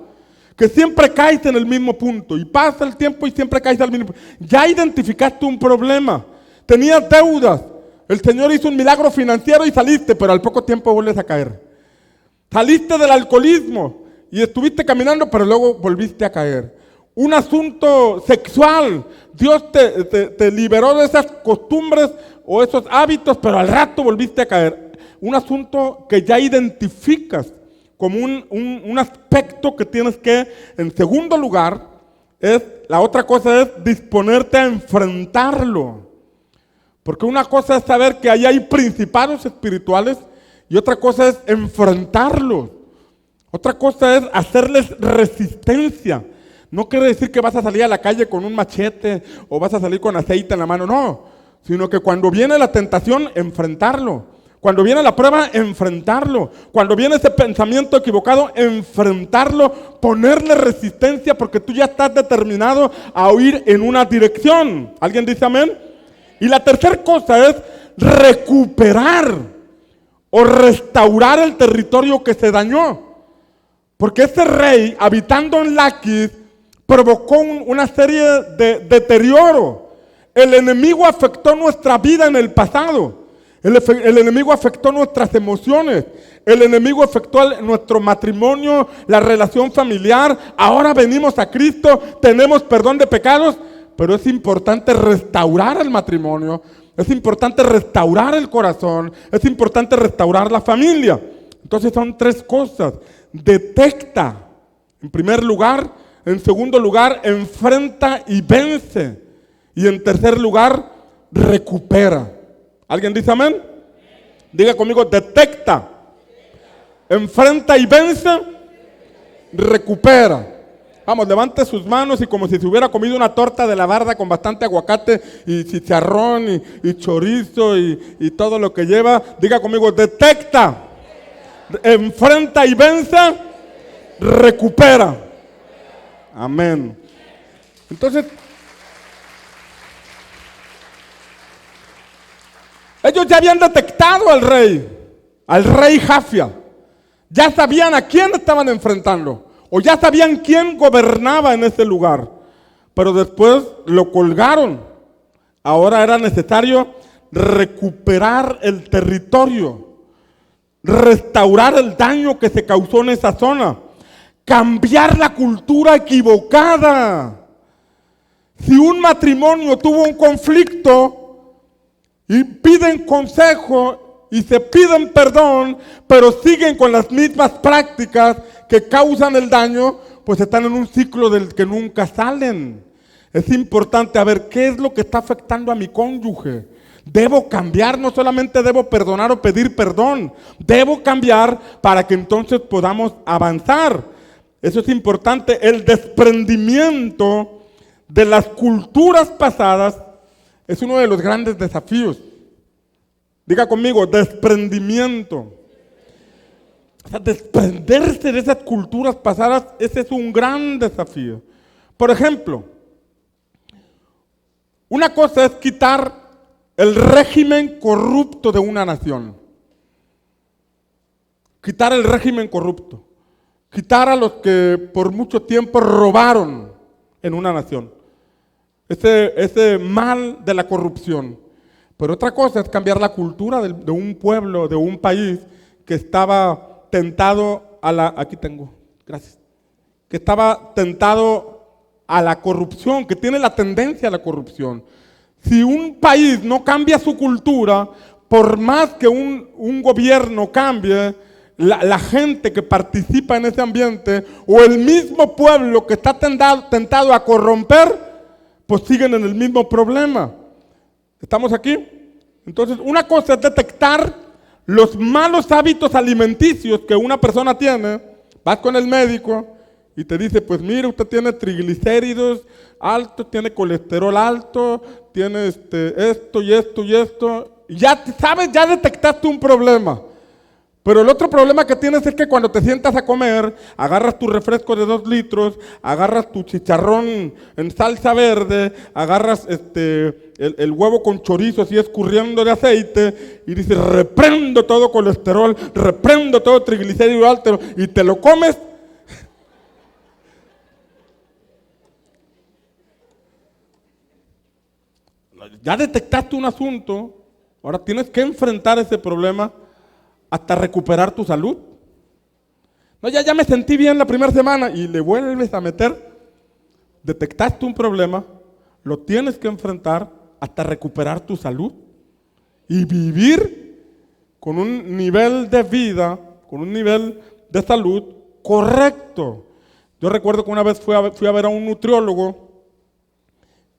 que siempre caes en el mismo punto y pasa el tiempo y siempre caes al mismo punto. Ya identificaste un problema. Tenías deudas. El Señor hizo un milagro financiero y saliste, pero al poco tiempo vuelves a caer. Saliste del alcoholismo y estuviste caminando, pero luego volviste a caer. Un asunto sexual, Dios te liberó de esas costumbres o esos hábitos, pero al rato volviste a caer. Un asunto que ya identificas como un aspecto que tienes que, en segundo lugar, la otra cosa es disponerte a enfrentarlo. Porque una cosa es saber que ahí hay principados espirituales y otra cosa es enfrentarlos. Otra cosa es hacerles resistencia. No quiere decir que vas a salir a la calle con un machete o vas a salir con aceite en la mano, no. Sino que cuando viene la tentación, enfrentarlo. Cuando viene la prueba, enfrentarlo. Cuando viene ese pensamiento equivocado, enfrentarlo, ponerle resistencia porque tú ya estás determinado a ir en una dirección. ¿Alguien dice amén? Y la tercera cosa es recuperar o restaurar el territorio que se dañó. Porque ese rey, habitando en Laquis, provocó una serie de deterioro. El enemigo afectó nuestra vida en el pasado. El enemigo afectó nuestras emociones. El enemigo afectó nuestro matrimonio, la relación familiar. Ahora venimos a Cristo, tenemos perdón de pecados, pero es importante restaurar el matrimonio. Es importante restaurar el corazón. Es importante restaurar la familia. Entonces son 3 cosas. Detecta, en primer lugar. En segundo lugar, enfrenta y vence. Y en tercer lugar, recupera. ¿Alguien dice amén? Diga conmigo, detecta, enfrenta y vence, recupera. Vamos, levante sus manos y como si se hubiera comido una torta de la barda con bastante aguacate y chicharrón y chorizo y todo lo que lleva, diga conmigo, detecta, enfrenta y vence, recupera. Amén. Entonces, ellos ya habían detectado al rey Jafia. Ya sabían a quién estaban enfrentando. O ya sabían quién gobernaba en ese lugar. Pero después lo colgaron. Ahora era necesario recuperar el territorio. Restaurar el daño que se causó en esa zona. Cambiar la cultura equivocada. Si un matrimonio tuvo un conflicto y piden consejo y se piden perdón, pero siguen con las mismas prácticas que causan el daño, pues están en un ciclo del que nunca salen. Es importante a ver qué es lo que está afectando a mi cónyuge. Debo cambiar, no solamente debo perdonar o pedir perdón, debo cambiar para que entonces podamos avanzar. Eso es importante, el desprendimiento de las culturas pasadas es uno de los grandes desafíos. Diga conmigo, desprendimiento. O sea, desprenderse de esas culturas pasadas, ese es un gran desafío. Por ejemplo, una cosa es quitar el régimen corrupto de una nación. Quitar el régimen corrupto. Quitar a los que por mucho tiempo robaron en una nación. Ese mal de la corrupción. Pero otra cosa es cambiar la cultura de un pueblo, de un país que estaba tentado a la, aquí tengo, gracias, que estaba tentado a la corrupción, que tiene la tendencia a la corrupción. Si un país no cambia su cultura, por más que un gobierno cambie, la gente que participa en ese ambiente o el mismo pueblo que está tentado a corromper, pues siguen en el mismo problema. ¿Estamos aquí? Entonces, una cosa es detectar los malos hábitos alimenticios que una persona tiene. Vas con el médico y te dice, pues mire, usted tiene triglicéridos altos, tiene colesterol alto, tiene esto y esto y esto. Y ya sabes, ya detectaste un problema. Pero el otro problema que tienes es que cuando te sientas a comer, agarras tu refresco de 2 litros, agarras tu chicharrón en salsa verde, agarras el huevo con chorizo así escurriendo de aceite y dices, reprendo todo colesterol, reprendo todo triglicérido alto y te lo comes. Ya detectaste un asunto, ahora tienes que enfrentar ese problema hasta recuperar tu salud. No, ya me sentí bien la primera semana y le vuelves a meter. Detectaste un problema, lo tienes que enfrentar hasta recuperar tu salud y vivir con un nivel de vida, con un nivel de salud correcto. Yo recuerdo que una vez fui a ver a un nutriólogo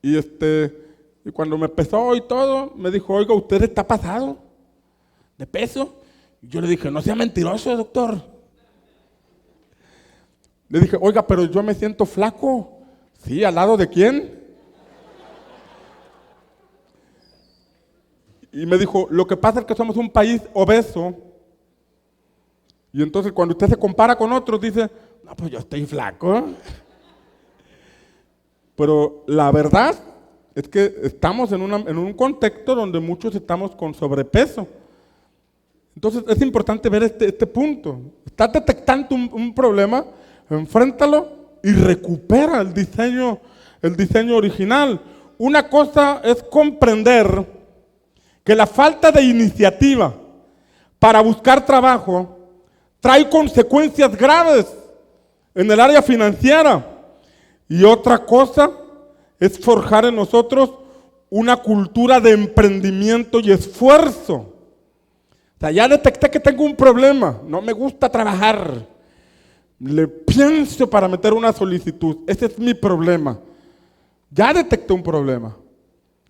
y cuando me pesó y todo, me dijo, oiga, ¿usted está pasado de peso? Yo le dije, no sea mentiroso, doctor. Le dije, oiga, pero yo me siento flaco. Sí, ¿al lado de quién? Y me dijo, lo que pasa es que somos un país obeso. Y entonces cuando usted se compara con otros, dice, no, pues yo estoy flaco. Pero la verdad es que estamos en un contexto donde muchos estamos con sobrepeso. Entonces es importante ver este punto. Estás detectando un problema, enfréntalo y recupera el diseño original. Una cosa es comprender que la falta de iniciativa para buscar trabajo trae consecuencias graves en el área financiera. Y otra cosa es forjar en nosotros una cultura de emprendimiento y esfuerzo. O sea, ya detecté que tengo un problema, no me gusta trabajar, le pienso para meter una solicitud, ese es mi problema. Ya detecté un problema.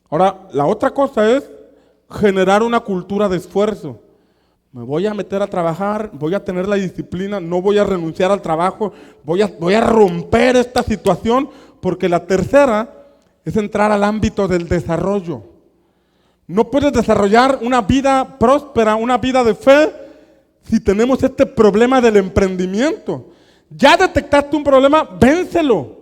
Ahora, la otra cosa es generar una cultura de esfuerzo. Me voy a meter a trabajar, voy a tener la disciplina, no voy a renunciar al trabajo, voy a romper esta situación, porque la tercera es entrar al ámbito del desarrollo. No puedes desarrollar una vida próspera, una vida de fe, si tenemos este problema del emprendimiento. Ya detectaste un problema, vénselo,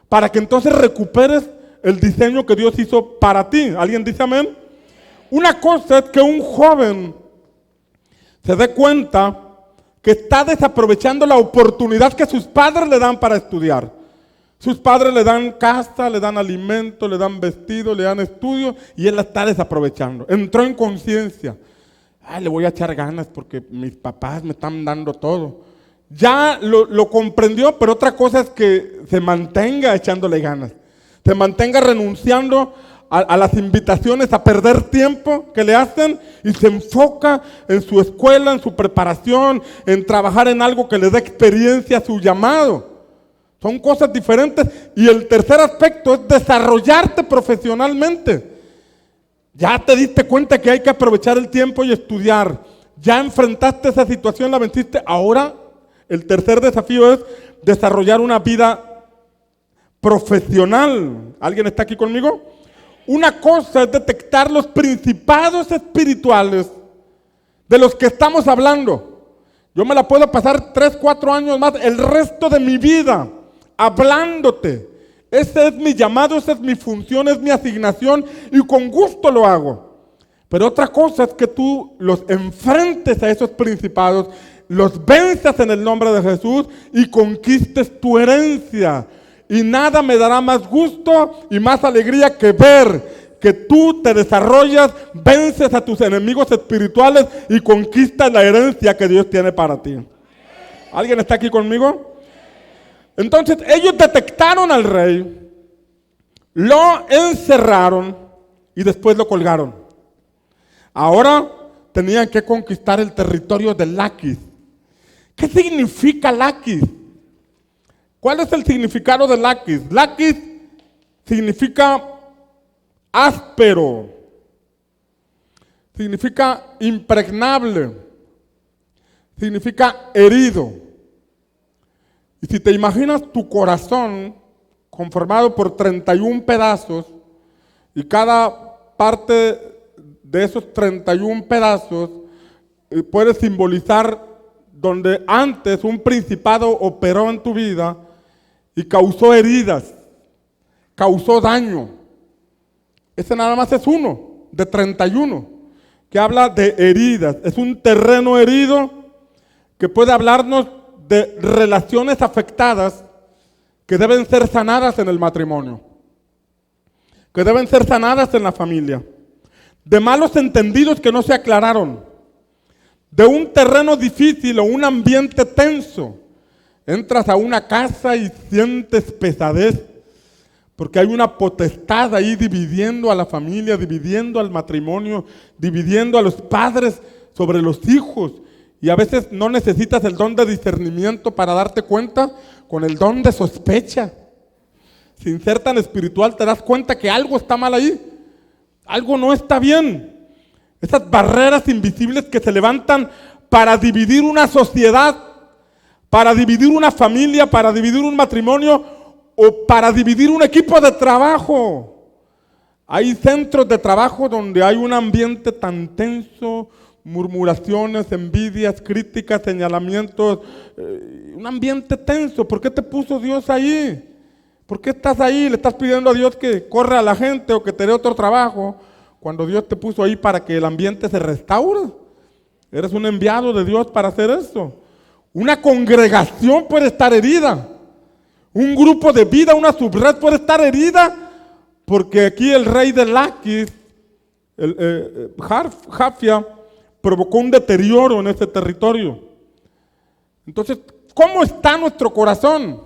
para que entonces recuperes el diseño que Dios hizo para ti. ¿Alguien dice amén? Una cosa es que un joven se dé cuenta que está desaprovechando la oportunidad que sus padres le dan para estudiar. Sus padres le dan casa, le dan alimento, le dan vestido, le dan estudio, y él la está desaprovechando. Entró en conciencia. Le voy a echar ganas porque mis papás me están dando todo. Ya lo comprendió, pero otra cosa es que se mantenga echándole ganas. Se mantenga renunciando a las invitaciones a perder tiempo que le hacen y se enfoca en su escuela, en su preparación, en trabajar en algo que le dé experiencia a su llamado. Son cosas diferentes. Y el tercer aspecto es desarrollarte profesionalmente. Ya te diste cuenta que hay que aprovechar el tiempo y estudiar. Ya enfrentaste esa situación, la venciste. Ahora el tercer desafío es desarrollar una vida profesional. ¿Alguien está aquí conmigo? Una cosa es detectar los principados espirituales de los que estamos hablando. Yo me la puedo pasar 3, 4 años más, el resto de mi vida, hablándote. Ese es mi llamado, esa es mi función, es mi asignación, y con gusto lo hago. Pero otra cosa es que tú los enfrentes a esos principados, los venzas en el nombre de Jesús y conquistes tu herencia. Y nada me dará más gusto y más alegría que ver que tú te desarrollas, vences a tus enemigos espirituales y conquistas la herencia que Dios tiene para ti. ¿Alguien está aquí conmigo? Entonces ellos detectaron al rey, lo encerraron y después lo colgaron. Ahora tenían que conquistar el territorio de Laquis. ¿Qué significa Laquis? ¿Cuál es el significado de Laquis? Laquis significa áspero, significa impregnable, significa herido. Y si te imaginas tu corazón conformado por 31 pedazos, y cada parte de esos 31 pedazos puede simbolizar donde antes un principado operó en tu vida y causó heridas, causó daño. Ese nada más es uno de 31 que habla de heridas. Es un terreno herido que puede hablarnos de relaciones afectadas que deben ser sanadas en el matrimonio, que deben ser sanadas en la familia, de malos entendidos que no se aclararon, de un terreno difícil o un ambiente tenso. Entras a una casa y sientes pesadez, porque hay una potestad ahí dividiendo a la familia, dividiendo al matrimonio, dividiendo a los padres sobre los hijos. Y a veces no necesitas el don de discernimiento para darte cuenta, con el don de sospecha. Sin ser tan espiritual te das cuenta que algo está mal ahí, algo no está bien. Esas barreras invisibles que se levantan para dividir una sociedad, para dividir una familia, para dividir un matrimonio o para dividir un equipo de trabajo. Hay centros de trabajo donde hay un ambiente tan tenso, murmuraciones, envidias, críticas, señalamientos, un ambiente tenso. ¿Por qué te puso Dios ahí? ¿Por qué estás ahí? ¿Le estás pidiendo a Dios que corra a la gente o que te dé otro trabajo cuando Dios te puso ahí para que el ambiente se restaure? Eres un enviado de Dios para hacer eso. Una congregación puede estar herida. Un grupo de vida, una subred puede estar herida, porque aquí el rey de Laquis, Jafia, provocó un deterioro en este territorio. Entonces, ¿cómo está nuestro corazón?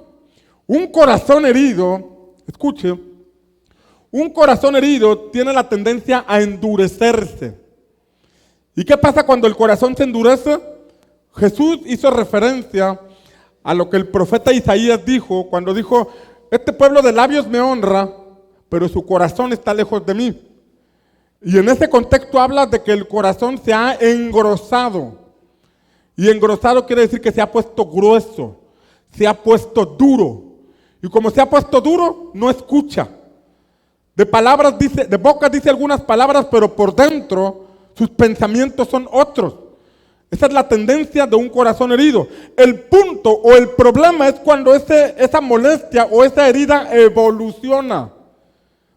Un corazón herido, escuche, un corazón herido tiene la tendencia a endurecerse. ¿Y qué pasa cuando el corazón se endurece? Jesús hizo referencia a lo que el profeta Isaías dijo cuando dijo: este pueblo de labios me honra, pero su corazón está lejos de mí. Y en ese contexto habla de que el corazón se ha engrosado. Y engrosado quiere decir que se ha puesto grueso, se ha puesto duro. Y como se ha puesto duro, no escucha. De palabras dice, de boca dice algunas palabras, pero por dentro sus pensamientos son otros. Esa es la tendencia de un corazón herido. El punto o el problema es cuando esa molestia o esa herida evoluciona.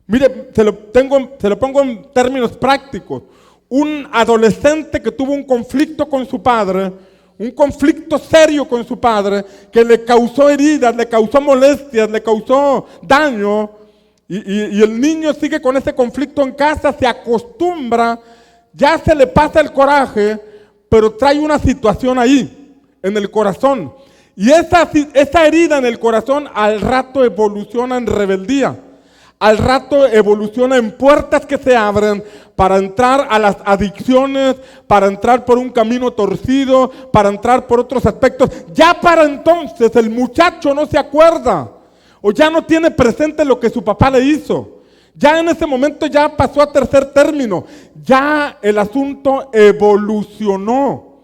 Mire, se lo pongo en términos prácticos. Un adolescente que tuvo un conflicto con su padre, un conflicto serio con su padre, que le causó heridas, le causó molestias, le causó daño, y el niño sigue con ese conflicto en casa, se acostumbra, ya se le pasa el coraje, pero trae una situación ahí, en el corazón. Y esa herida en el corazón al rato evoluciona en rebeldía. Al rato evoluciona en puertas que se abren para entrar a las adicciones, para entrar por un camino torcido, para entrar por otros aspectos. Ya para entonces el muchacho no se acuerda o ya no tiene presente lo que su papá le hizo. Ya en ese momento ya pasó a tercer término. Ya el asunto evolucionó.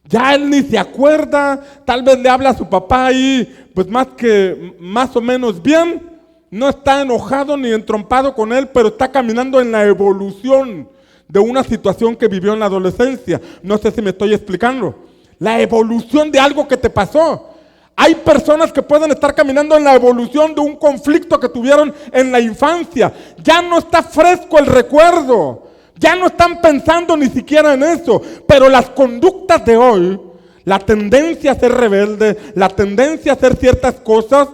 Ya él ni se acuerda, tal vez le habla a su papá ahí, pues más o menos bien. No está enojado ni entrompado con él, pero está caminando en la evolución de una situación que vivió en la adolescencia. No sé si me estoy explicando. La evolución de algo que te pasó. Hay personas que pueden estar caminando en la evolución de un conflicto que tuvieron en la infancia. Ya no está fresco el recuerdo. Ya no están pensando ni siquiera en eso. Pero las conductas de hoy, la tendencia a ser rebelde, la tendencia a hacer ciertas cosas,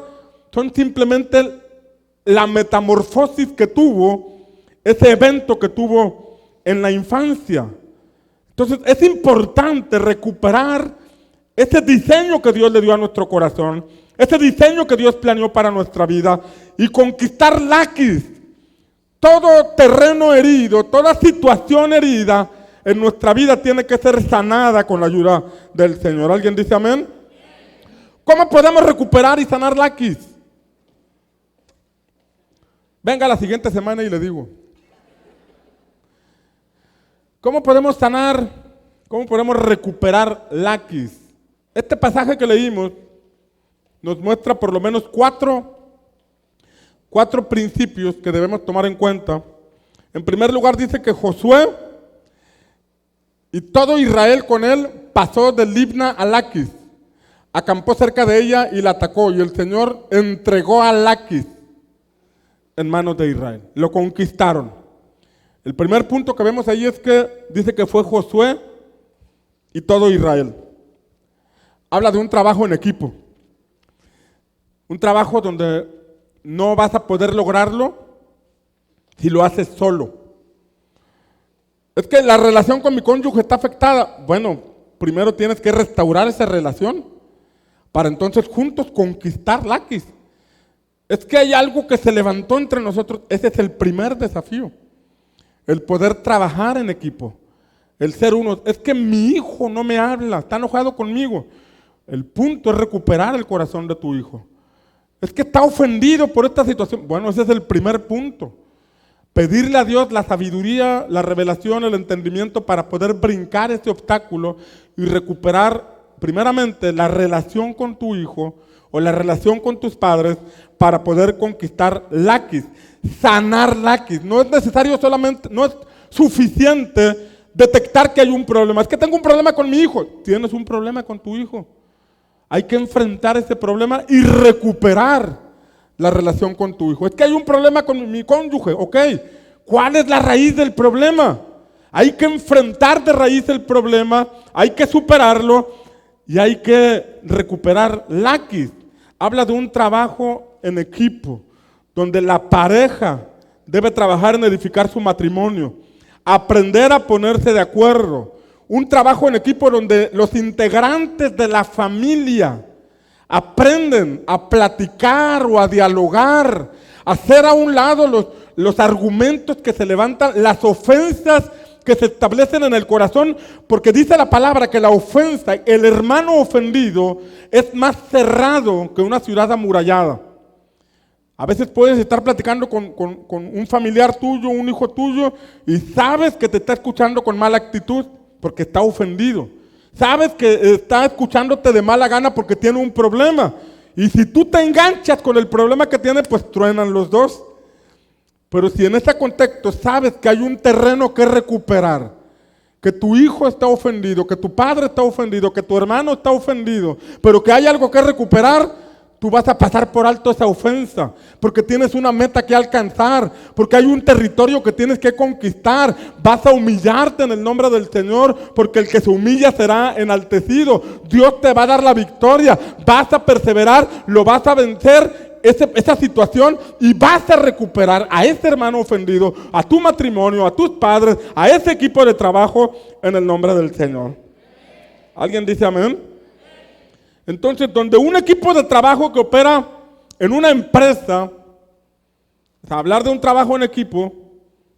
son simplemente la metamorfosis que tuvo, ese evento que tuvo en la infancia. Entonces es importante recuperar ese diseño que Dios le dio a nuestro corazón, ese diseño que Dios planeó para nuestra vida y conquistar laquis. Todo terreno herido, toda situación herida en nuestra vida tiene que ser sanada con la ayuda del Señor. ¿Alguien dice amén? ¿Cómo podemos recuperar y sanar laquis? Venga la siguiente semana y le digo. ¿Cómo podemos sanar? ¿Cómo podemos recuperar laquis? Este pasaje que leímos nos muestra por lo menos cuatro principios que debemos tomar en cuenta. En primer lugar dice que Josué y todo Israel con él pasó de Libna a Laquis. Acampó cerca de ella y la atacó, y el Señor entregó a Laquis en manos de Israel. Lo conquistaron. El primer punto que vemos ahí es que dice que fue Josué y todo Israel. Habla de un trabajo en equipo. Un trabajo donde no vas a poder lograrlo si lo haces solo. Es que la relación con mi cónyuge está afectada. Bueno, primero tienes que restaurar esa relación para entonces juntos conquistar Laquis. Es que hay algo que se levantó entre nosotros. Ese es el primer desafío. El poder trabajar en equipo. El ser uno. Es que mi hijo no me habla, está enojado conmigo. El punto es recuperar el corazón de tu hijo. Es que está ofendido por esta situación. Bueno, ese es el primer punto. Pedirle a Dios la sabiduría, la revelación, el entendimiento para poder brincar ese obstáculo y recuperar primeramente la relación con tu hijo o la relación con tus padres para poder conquistar laquis, sanar laquis. No es necesario solamente, no es suficiente detectar que hay un problema. Es que tengo un problema con mi hijo. Tienes un problema con tu hijo. Hay que enfrentar ese problema y recuperar la relación con tu hijo. Es que hay un problema con mi cónyuge. Ok, ¿cuál es la raíz del problema? Hay que enfrentar de raíz el problema, hay que superarlo y hay que recuperar laquis. Habla de un trabajo en equipo, donde la pareja debe trabajar en edificar su matrimonio, aprender a ponerse de acuerdo. Un trabajo en equipo donde los integrantes de la familia aprenden a platicar o a dialogar, a hacer a un lado los argumentos que se levantan, las ofensas que se establecen en el corazón, porque dice la palabra que la ofensa, el hermano ofendido, es más cerrado que una ciudad amurallada. A veces puedes estar platicando con un familiar tuyo, un hijo tuyo, y sabes que te está escuchando con mala actitud porque está ofendido. Sabes que está escuchándote de mala gana porque tiene un problema. Y si tú te enganchas con el problema que tiene, pues truenan los dos. Pero si en ese contexto sabes que hay un terreno que recuperar, que tu hijo está ofendido, que tu padre está ofendido, que tu hermano está ofendido, pero que hay algo que recuperar, tú vas a pasar por alto esa ofensa, porque tienes una meta que alcanzar, porque hay un territorio que tienes que conquistar. Vas a humillarte en el nombre del Señor, porque el que se humilla será enaltecido. Dios te va a dar la victoria, vas a perseverar, lo vas a vencer esa situación y vas a recuperar a ese hermano ofendido, a tu matrimonio, a tus padres, a ese equipo de trabajo en el nombre del Señor. ¿Alguien dice amén? Entonces, donde un equipo de trabajo que opera en una empresa, o sea, hablar de un trabajo en equipo,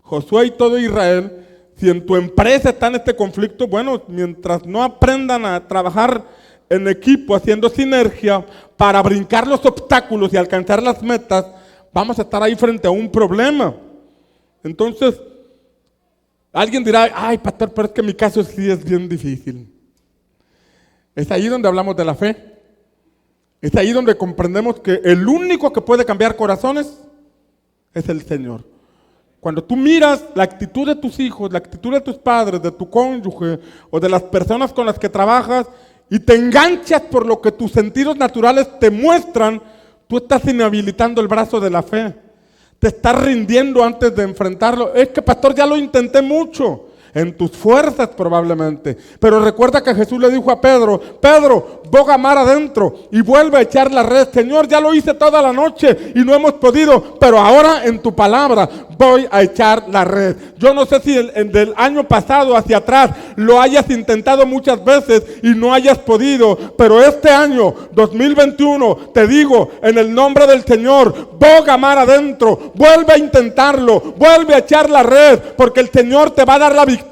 Josué y todo Israel, si en tu empresa está en este conflicto, bueno, mientras no aprendan a trabajar en equipo, haciendo sinergia para brincar los obstáculos y alcanzar las metas, vamos a estar ahí frente a un problema. Entonces, alguien dirá, ay, pastor, pero es que mi caso sí es bien difícil. Es ahí donde hablamos de la fe. Es ahí donde comprendemos que el único que puede cambiar corazones es el Señor. Cuando tú miras la actitud de tus hijos, la actitud de tus padres, de tu cónyuge o de las personas con las que trabajas y te enganchas por lo que tus sentidos naturales te muestran, tú estás inhabilitando el brazo de la fe. Te estás rindiendo antes de enfrentarlo. Es que, pastor, ya lo intenté mucho. En tus fuerzas probablemente. Pero recuerda que Jesús le dijo a Pedro, Pedro, boga mar adentro y vuelve a echar la red. Señor, ya lo hice toda la noche y no hemos podido, pero ahora en tu palabra voy a echar la red. Yo no sé si del año pasado hacia atrás lo hayas intentado muchas veces y no hayas podido, pero este año 2021 te digo en el nombre del Señor, boga mar adentro, vuelve a intentarlo, vuelve a echar la red, porque el Señor te va a dar la victoria.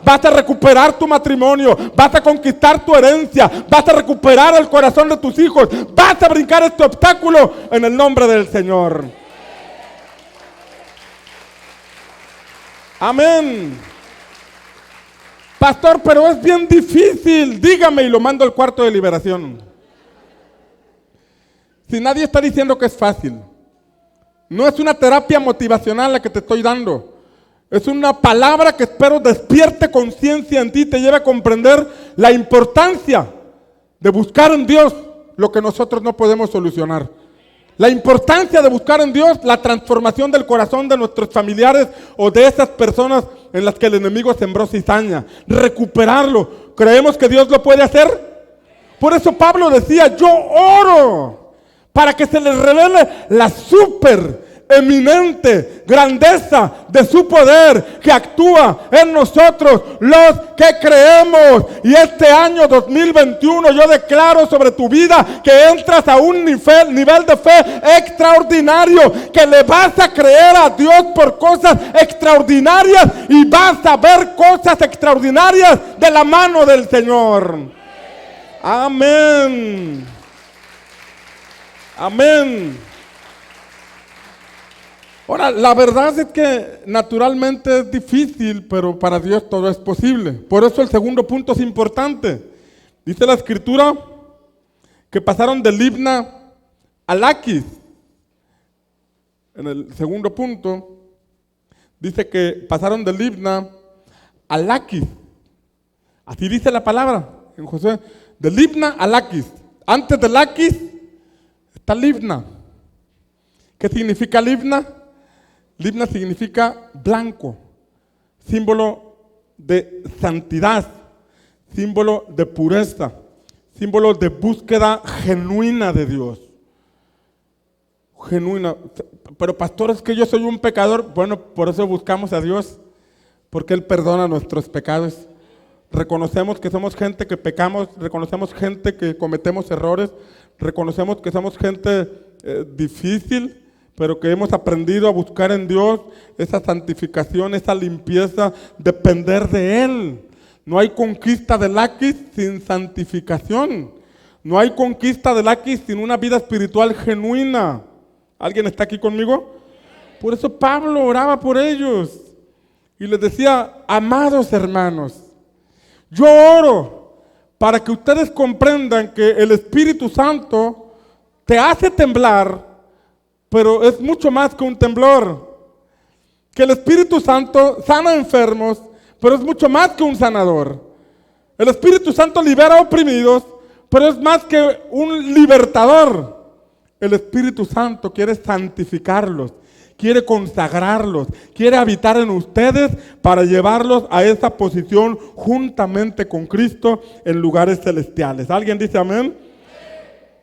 Vas a recuperar tu matrimonio, vas a conquistar tu herencia, vas a recuperar el corazón de tus hijos, vas a brincar este obstáculo en el nombre del Señor. Amén. Pastor, pero es bien difícil. Dígame y lo mando al cuarto de liberación. Si nadie está diciendo que es fácil, no es una terapia motivacional la que te estoy dando. Es una palabra que espero despierte conciencia en ti y te lleve a comprender la importancia de buscar en Dios lo que nosotros no podemos solucionar. La importancia de buscar en Dios la transformación del corazón de nuestros familiares o de esas personas en las que el enemigo sembró cizaña. Recuperarlo. ¿Creemos que Dios lo puede hacer? Por eso Pablo decía, yo oro para que se les revele la eminente grandeza de su poder que actúa en nosotros los que creemos. Y este año 2021 yo declaro sobre tu vida que entras a un nivel de fe extraordinario, que le vas a creer a Dios por cosas extraordinarias y vas a ver cosas extraordinarias de la mano del Señor. Amén. Amén. Ahora, la verdad es que naturalmente es difícil, pero para Dios todo es posible. Por eso el segundo punto es importante. Dice la Escritura que pasaron de Libna a Laquis. En el segundo punto dice que pasaron de Libna a Laquis. Así dice la palabra en Josué. De Libna a Laquis. Antes de Laquis está Libna. ¿Qué significa Libna? Libna significa blanco, símbolo de santidad, símbolo de pureza, símbolo de búsqueda genuina de Dios. Genuina. Pero pastor, es que yo soy un pecador. Bueno, por eso buscamos a Dios, porque Él perdona nuestros pecados. Reconocemos que somos gente que pecamos, reconocemos gente que cometemos errores, reconocemos que somos gente difícil, pero que hemos aprendido a buscar en Dios esa santificación, esa limpieza, depender de Él. No hay conquista del Laquis sin santificación. No hay conquista del Laquis sin una vida espiritual genuina. ¿Alguien está aquí conmigo? Por eso Pablo oraba por ellos y les decía, amados hermanos, yo oro para que ustedes comprendan que el Espíritu Santo te hace temblar, pero es mucho más que un temblor. Que el Espíritu Santo sana enfermos, pero es mucho más que un sanador. El Espíritu Santo libera oprimidos, pero es más que un libertador. El Espíritu Santo quiere santificarlos, quiere consagrarlos, quiere habitar en ustedes para llevarlos a esa posición juntamente con Cristo en lugares celestiales. ¿Alguien dice amén?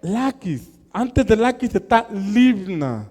Laquis. Antes de Laquis está Livna.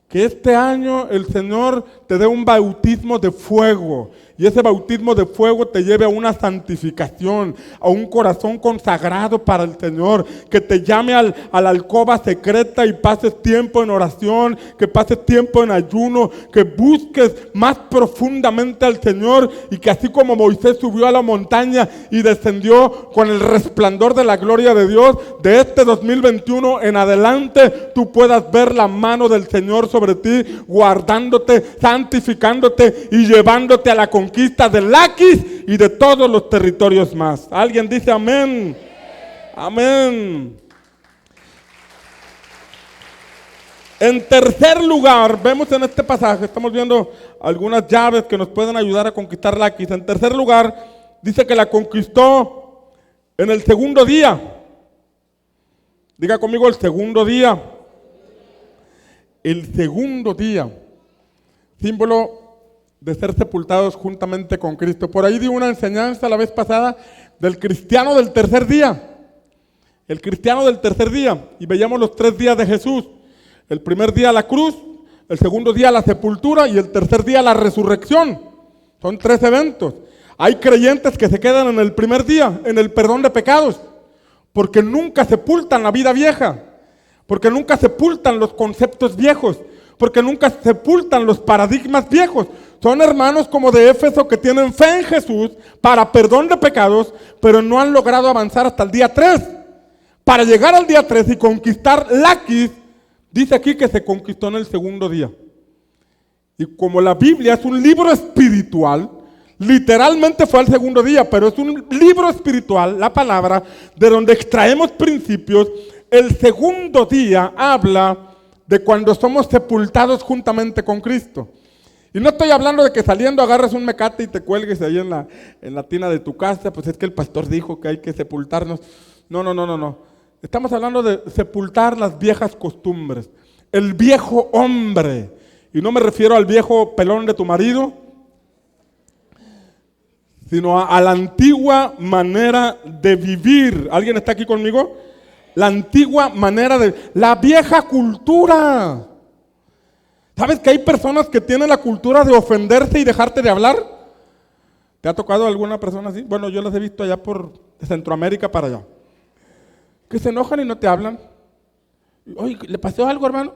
Que este año el Señor te dé un bautismo de fuego. Y ese bautismo de fuego te lleve a una santificación, a un corazón consagrado para el Señor. Que te llame a la alcoba secreta y pases tiempo en oración, que pases tiempo en ayuno, que busques más profundamente al Señor. Y que así como Moisés subió a la montaña y descendió con el resplandor de la gloria de Dios, de este 2021 en adelante tú puedas ver la mano del Señor sobre ti, guardándote, santificándote y llevándote a la conquista del Laquis y de todos los territorios más. ¿Alguien dice amén? Amén. En tercer lugar, vemos en este pasaje, estamos viendo algunas llaves que nos pueden ayudar a conquistar Laquis. En tercer lugar, dice que la conquistó en el segundo día. Diga conmigo el segundo día. El segundo día, símbolo de ser sepultados juntamente con Cristo. Por ahí di una enseñanza la vez pasada del cristiano del tercer día. El cristiano del tercer día. Y veíamos los 3 días de Jesús. El primer día la cruz, el segundo día la sepultura y el tercer día la resurrección. Son 3 eventos. Hay creyentes que se quedan en el primer día, en el perdón de pecados, porque nunca sepultan la vida vieja. Porque nunca sepultan los conceptos viejos, porque nunca sepultan los paradigmas viejos. Son hermanos como de Éfeso que tienen fe en Jesús para perdón de pecados, pero no han logrado avanzar hasta el día 3. Para llegar al día 3 y conquistar Laquis, dice aquí que se conquistó en el segundo día. Y como la Biblia es un libro espiritual, literalmente fue al segundo día, pero es un libro espiritual, la palabra, de donde extraemos principios. El segundo día habla de cuando somos sepultados juntamente con Cristo. Y no estoy hablando de que saliendo agarres un mecate y te cuelgues ahí en la tina de tu casa, pues es que el pastor dijo que hay que sepultarnos. No. Estamos hablando de sepultar las viejas costumbres, el viejo hombre. Y no me refiero al viejo pelón de tu marido, sino a la antigua manera de vivir. ¿Alguien está aquí conmigo? La antigua manera de... La vieja cultura. ¿Sabes que hay personas que tienen la cultura de ofenderse y dejarte de hablar? ¿Te ha tocado alguna persona así? Bueno, yo las he visto allá por Centroamérica para allá. Que se enojan y no te hablan. Oye, ¿le pasó algo, hermano?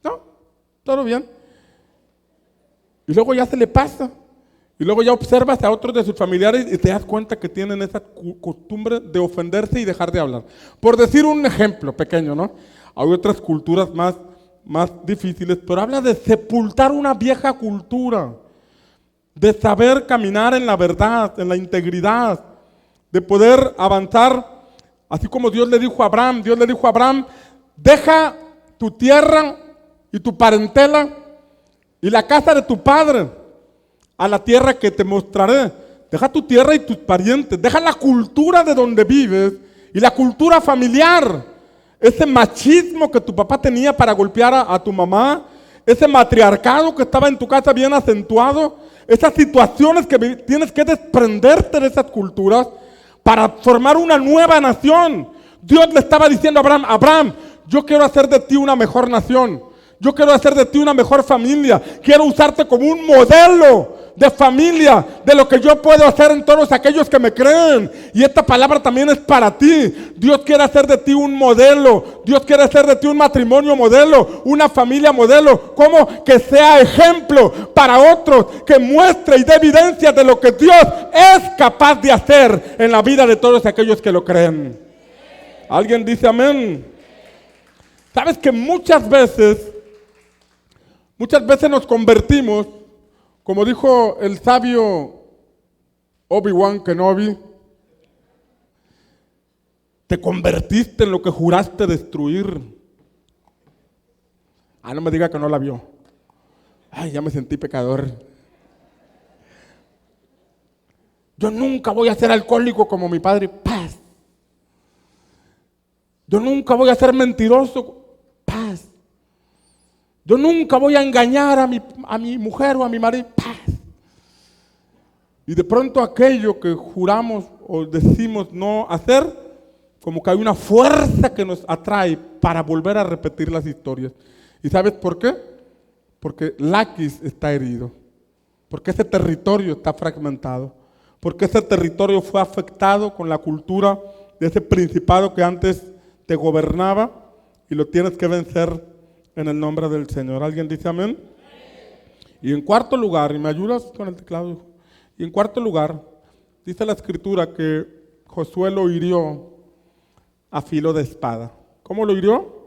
No, todo bien. Y luego ya se le pasa. Y luego ya observas a otros de sus familiares y te das cuenta que tienen esa costumbre de ofenderse y dejar de hablar. Por decir un ejemplo pequeño, ¿no? Hay otras culturas más difíciles, pero habla de sepultar una vieja cultura, de saber caminar en la verdad, en la integridad, de poder avanzar, así como Dios le dijo a Abraham, deja tu tierra y tu parentela y la casa de tu padre a la tierra que te mostraré. Deja tu tierra y tus parientes, deja la cultura de donde vives y la cultura familiar. Ese machismo que tu papá tenía para golpear a tu mamá, ese matriarcado que estaba en tu casa bien acentuado, esas situaciones que tienes que desprenderte de esas culturas para formar una nueva nación. Dios le estaba diciendo a Abraham, yo quiero hacer de ti una mejor nación. Yo quiero hacer de ti una mejor familia. Quiero usarte como un modelo de familia, de lo que yo puedo hacer en todos aquellos que me creen. Y esta palabra también es para ti. Dios quiere hacer de ti un modelo. Dios quiere hacer de ti un matrimonio modelo, una familia modelo. Como que sea ejemplo para otros, que muestre y dé evidencia de lo que Dios es capaz de hacer en la vida de todos aquellos que lo creen. ¿Alguien dice amén? ¿Sabes que muchas veces nos convertimos, como dijo el sabio Obi-Wan Kenobi, te convertiste en lo que juraste destruir. No me diga que no la vio. Ay, ya me sentí pecador. Yo nunca voy a ser alcohólico como mi padre. Paz. Yo nunca voy a ser mentiroso. Paz. Yo nunca voy a engañar a mi mujer o a mi marido. Paz. Y de pronto aquello que juramos o decimos no hacer, como que hay una fuerza que nos atrae para volver a repetir las historias. ¿Y sabes por qué? Porque Laquis está herido. Porque ese territorio está fragmentado. Porque ese territorio fue afectado con la cultura de ese principado que antes te gobernaba y lo tienes que vencer en el nombre del Señor. ¿Alguien dice amén? Y en cuarto lugar, y me ayudas con el teclado, hijo. Y en cuarto lugar, dice la Escritura que Josué lo hirió a filo de espada. ¿Cómo lo hirió?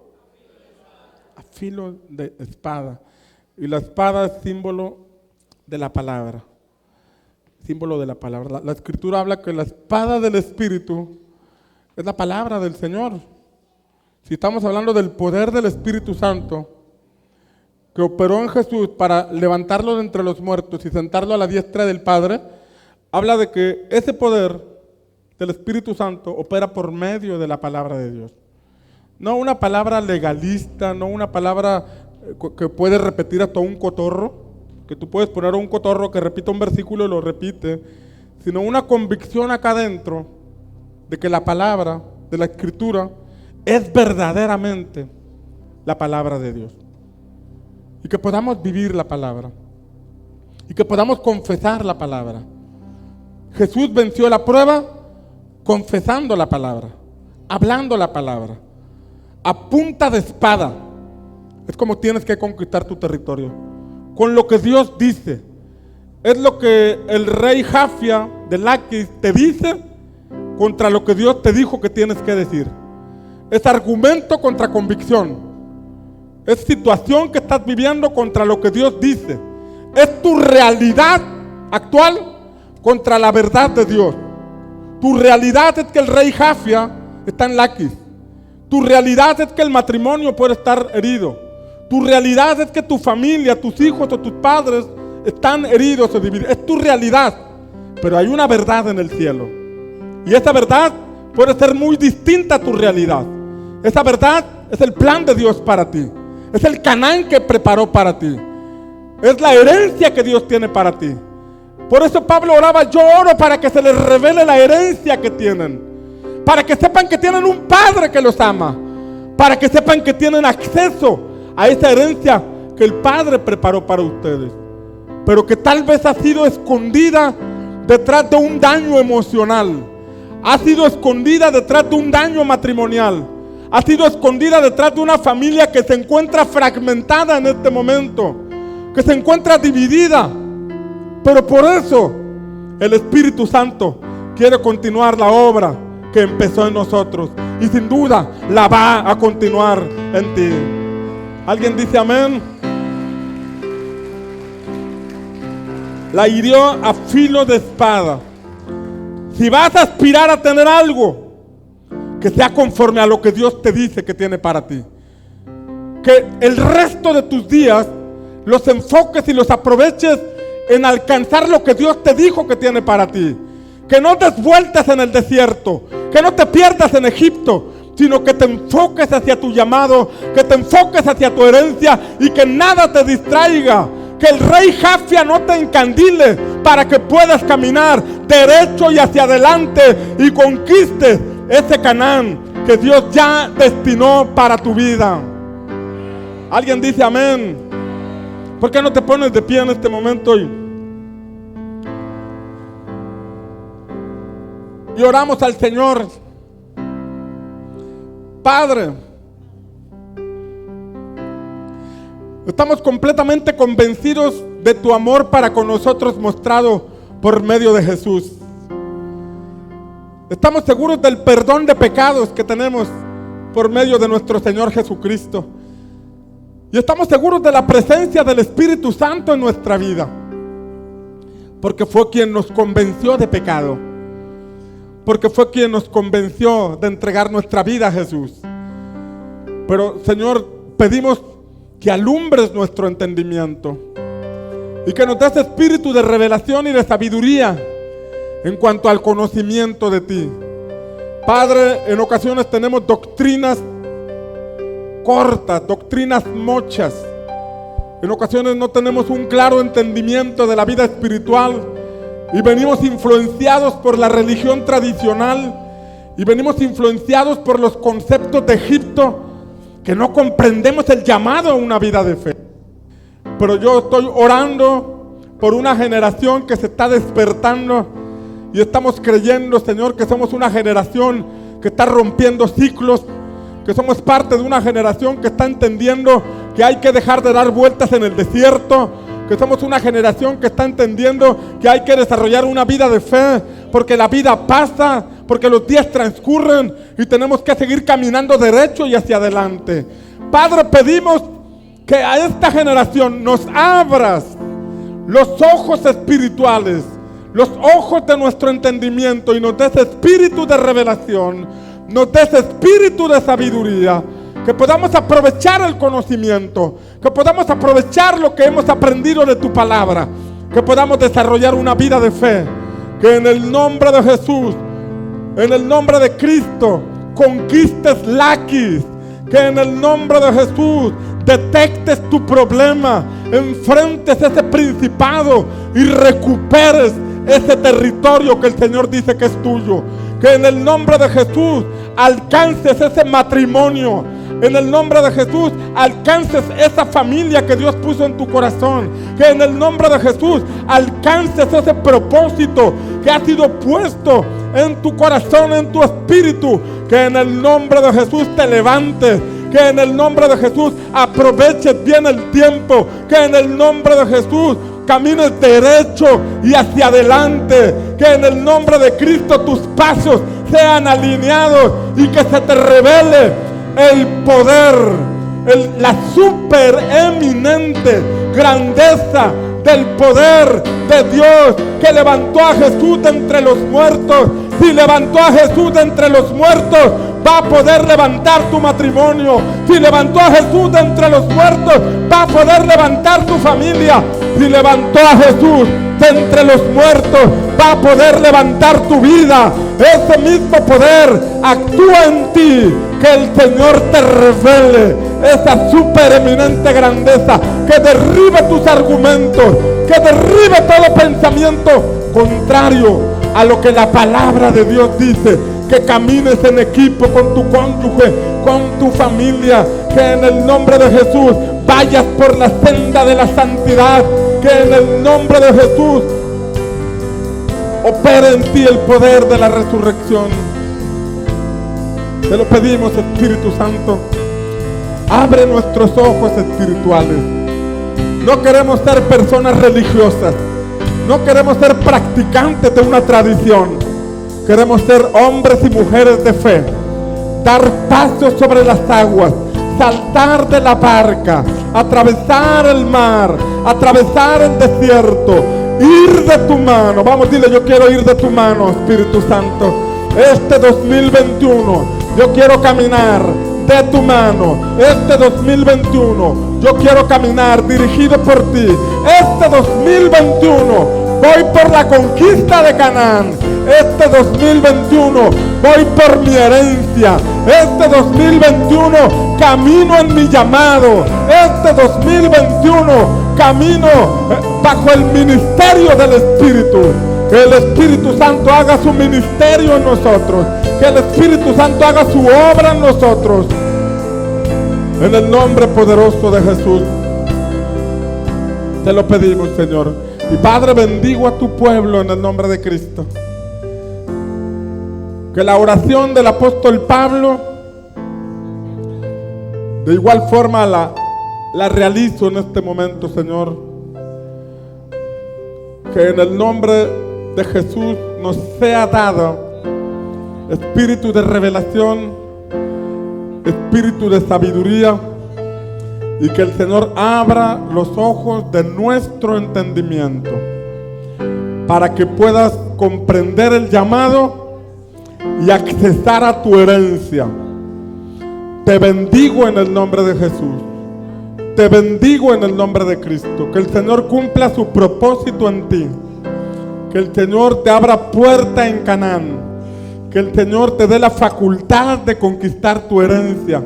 A filo de espada. Y la espada es símbolo de la palabra. Símbolo de la palabra. La Escritura habla que la espada del Espíritu es la palabra del Señor. Si estamos hablando del poder del Espíritu Santo que operó en Jesús para levantarlo de entre los muertos y sentarlo a la diestra del Padre, habla de que ese poder del Espíritu Santo opera por medio de la palabra de Dios. No una palabra legalista, no una palabra que puede repetir hasta un cotorro, que tú puedes poner a un cotorro que repita un versículo y lo repite, sino una convicción acá adentro de que la palabra de la Escritura es verdaderamente la palabra de Dios. Y que podamos vivir la palabra. Y que podamos confesar la palabra. Jesús venció la prueba confesando la palabra, hablando la palabra, a punta de espada. Es como tienes que conquistar tu territorio. Con lo que Dios dice. Es lo que el rey Jafia de Laquis te dice contra lo que Dios te dijo que tienes que decir. Es argumento contra convicción. Es situación que estás viviendo contra lo que Dios dice. Es tu realidad actual contra la verdad de Dios. Tu realidad es que el rey Jafia está en Laquis. Tu realidad es que el matrimonio puede estar herido. Tu realidad es que tu familia, tus hijos o tus padres están heridos o divididos. Es tu realidad. Pero hay una verdad en el cielo. Y esa verdad puede ser muy distinta a tu realidad. Esa verdad es el plan de Dios para ti. Es el Canaán que preparó para ti. Es la herencia que Dios tiene para ti. Por eso Pablo oraba: yo oro para que se les revele la herencia que tienen. Para que sepan que tienen un Padre que los ama. Para que sepan que tienen acceso a esa herencia que el Padre preparó para ustedes. Pero que tal vez ha sido escondida detrás de un daño emocional. Ha sido escondida detrás de un daño matrimonial. Ha sido escondida detrás de una familia que se encuentra fragmentada en este momento. Que se encuentra dividida. Pero por eso el Espíritu Santo quiere continuar la obra que empezó en nosotros. Y sin duda la va a continuar en ti. ¿Alguien dice amén? La hirió a filo de espada. Si vas a aspirar a tener algo, que sea conforme a lo que Dios te dice que tiene para ti. Que el resto de tus días los enfoques y los aproveches en alcanzar lo que Dios te dijo que tiene para ti. Que no des vueltas en el desierto, que no te pierdas en Egipto, sino que te enfoques hacia tu llamado, que te enfoques hacia tu herencia y que nada te distraiga. Que el rey Jafia no te encandile para que puedas caminar derecho y hacia adelante y conquistes ese Canaán que Dios ya destinó para tu vida. ¿Alguien dice amén? ¿Por qué no te pones de pie en este momento y oramos al Señor? Padre, estamos completamente convencidos de tu amor para con nosotros mostrado por medio de Jesús. Estamos seguros del perdón de pecados que tenemos por medio de nuestro Señor Jesucristo. Y estamos seguros de la presencia del Espíritu Santo en nuestra vida. Porque fue quien nos convenció de pecado. porque fue quien nos convenció de entregar nuestra vida a Jesús. Pero, Señor, pedimos que alumbres nuestro entendimiento y que nos des espíritu de revelación y de sabiduría en cuanto al conocimiento de ti. Padre, en ocasiones tenemos doctrinas cortas, doctrinas mochas. En ocasiones no tenemos un claro entendimiento de la vida espiritual y venimos influenciados por la religión tradicional y venimos influenciados por los conceptos de Egipto, que no comprendemos el llamado a una vida de fe. Pero yo estoy orando por una generación que se está despertando y estamos creyendo, Señor, que somos una generación que está rompiendo ciclos, que somos parte de una generación que está entendiendo que hay que dejar de dar vueltas en el desierto, que somos una generación que está entendiendo que hay que desarrollar una vida de fe, porque la vida pasa, porque los días transcurren y tenemos que seguir caminando derecho y hacia adelante. Padre, pedimos que a esta generación nos abras los ojos espirituales, los ojos de nuestro entendimiento y nos des espíritu de revelación, nos des espíritu de sabiduría, que podamos aprovechar el conocimiento, que podamos aprovechar lo que hemos aprendido de tu palabra, que podamos desarrollar una vida de fe, que en el nombre de Jesús, en el nombre de Cristo, conquistes Laquis, que en el nombre de Jesús detectes tu problema, enfrentes ese principado y recuperes ese territorio que el Señor dice que es tuyo. Que en el nombre de Jesús alcances ese matrimonio. En el nombre de Jesús alcances esa familia que Dios puso en tu corazón. Que en el nombre de Jesús alcances ese propósito que ha sido puesto en tu corazón, en tu espíritu. Que en el nombre de Jesús te levantes. Que en el nombre de Jesús aproveches bien el tiempo. Que en el nombre de Jesús camines derecho y hacia adelante. Que en el nombre de Cristo tus pasos sean alineados y que se te revele el poder, la supereminente grandeza del poder de Dios que levantó a Jesús de entre los muertos. Si levantó a Jesús de entre los muertos, va a poder levantar tu matrimonio. Si levantó a Jesús de entre los muertos, va a poder levantar tu familia. Si levantó a Jesús de entre los muertos, va a poder levantar tu vida. Ese mismo poder actúa en ti. Que el Señor te revele esa supereminente grandeza, que derribe tus argumentos, que derribe todo pensamiento contrario a lo que la palabra de Dios dice. Que camines en equipo con tu cónyuge, con tu familia. Que en el nombre de Jesús vayas por la senda de la santidad. Que en el nombre de Jesús opere en ti el poder de la resurrección. Te lo pedimos, Espíritu Santo. Abre nuestros ojos espirituales. No queremos ser personas religiosas. No queremos ser practicantes de una tradición. Queremos ser hombres y mujeres de fe. Dar pasos sobre las aguas. Saltar de la barca. Atravesar el mar. Atravesar el desierto. Ir de tu mano. Vamos, dile: yo quiero ir de tu mano, Espíritu Santo. Este 2021 yo quiero caminar de tu mano. Este 2021 yo quiero caminar dirigido por ti. Este 2021 voy por la conquista de Canaán. Este 2021 voy por mi herencia. Este 2021 camino en mi llamado. Este 2021 camino bajo el ministerio del Espíritu. Que el Espíritu Santo haga su ministerio en nosotros. Que el Espíritu Santo haga su obra en nosotros. En el nombre poderoso de Jesús te lo pedimos, Señor. Y Padre, bendigo a tu pueblo en el nombre de Cristo. Que la oración del apóstol Pablo de igual forma la realizo en este momento, Señor. Que en el nombre de Jesús nos sea dado espíritu de revelación, espíritu de sabiduría, y que el Señor abra los ojos de nuestro entendimiento para que puedas comprender el llamado y accesar a tu herencia. Te bendigo en el nombre de Jesús. Te bendigo en el nombre de Cristo. Que el Señor cumpla su propósito en ti. Que el Señor te abra puerta en Canaán. Que el Señor te dé la facultad de conquistar tu herencia.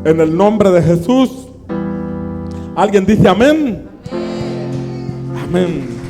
En el nombre de Jesús. ¿Alguien dice amén? Amén.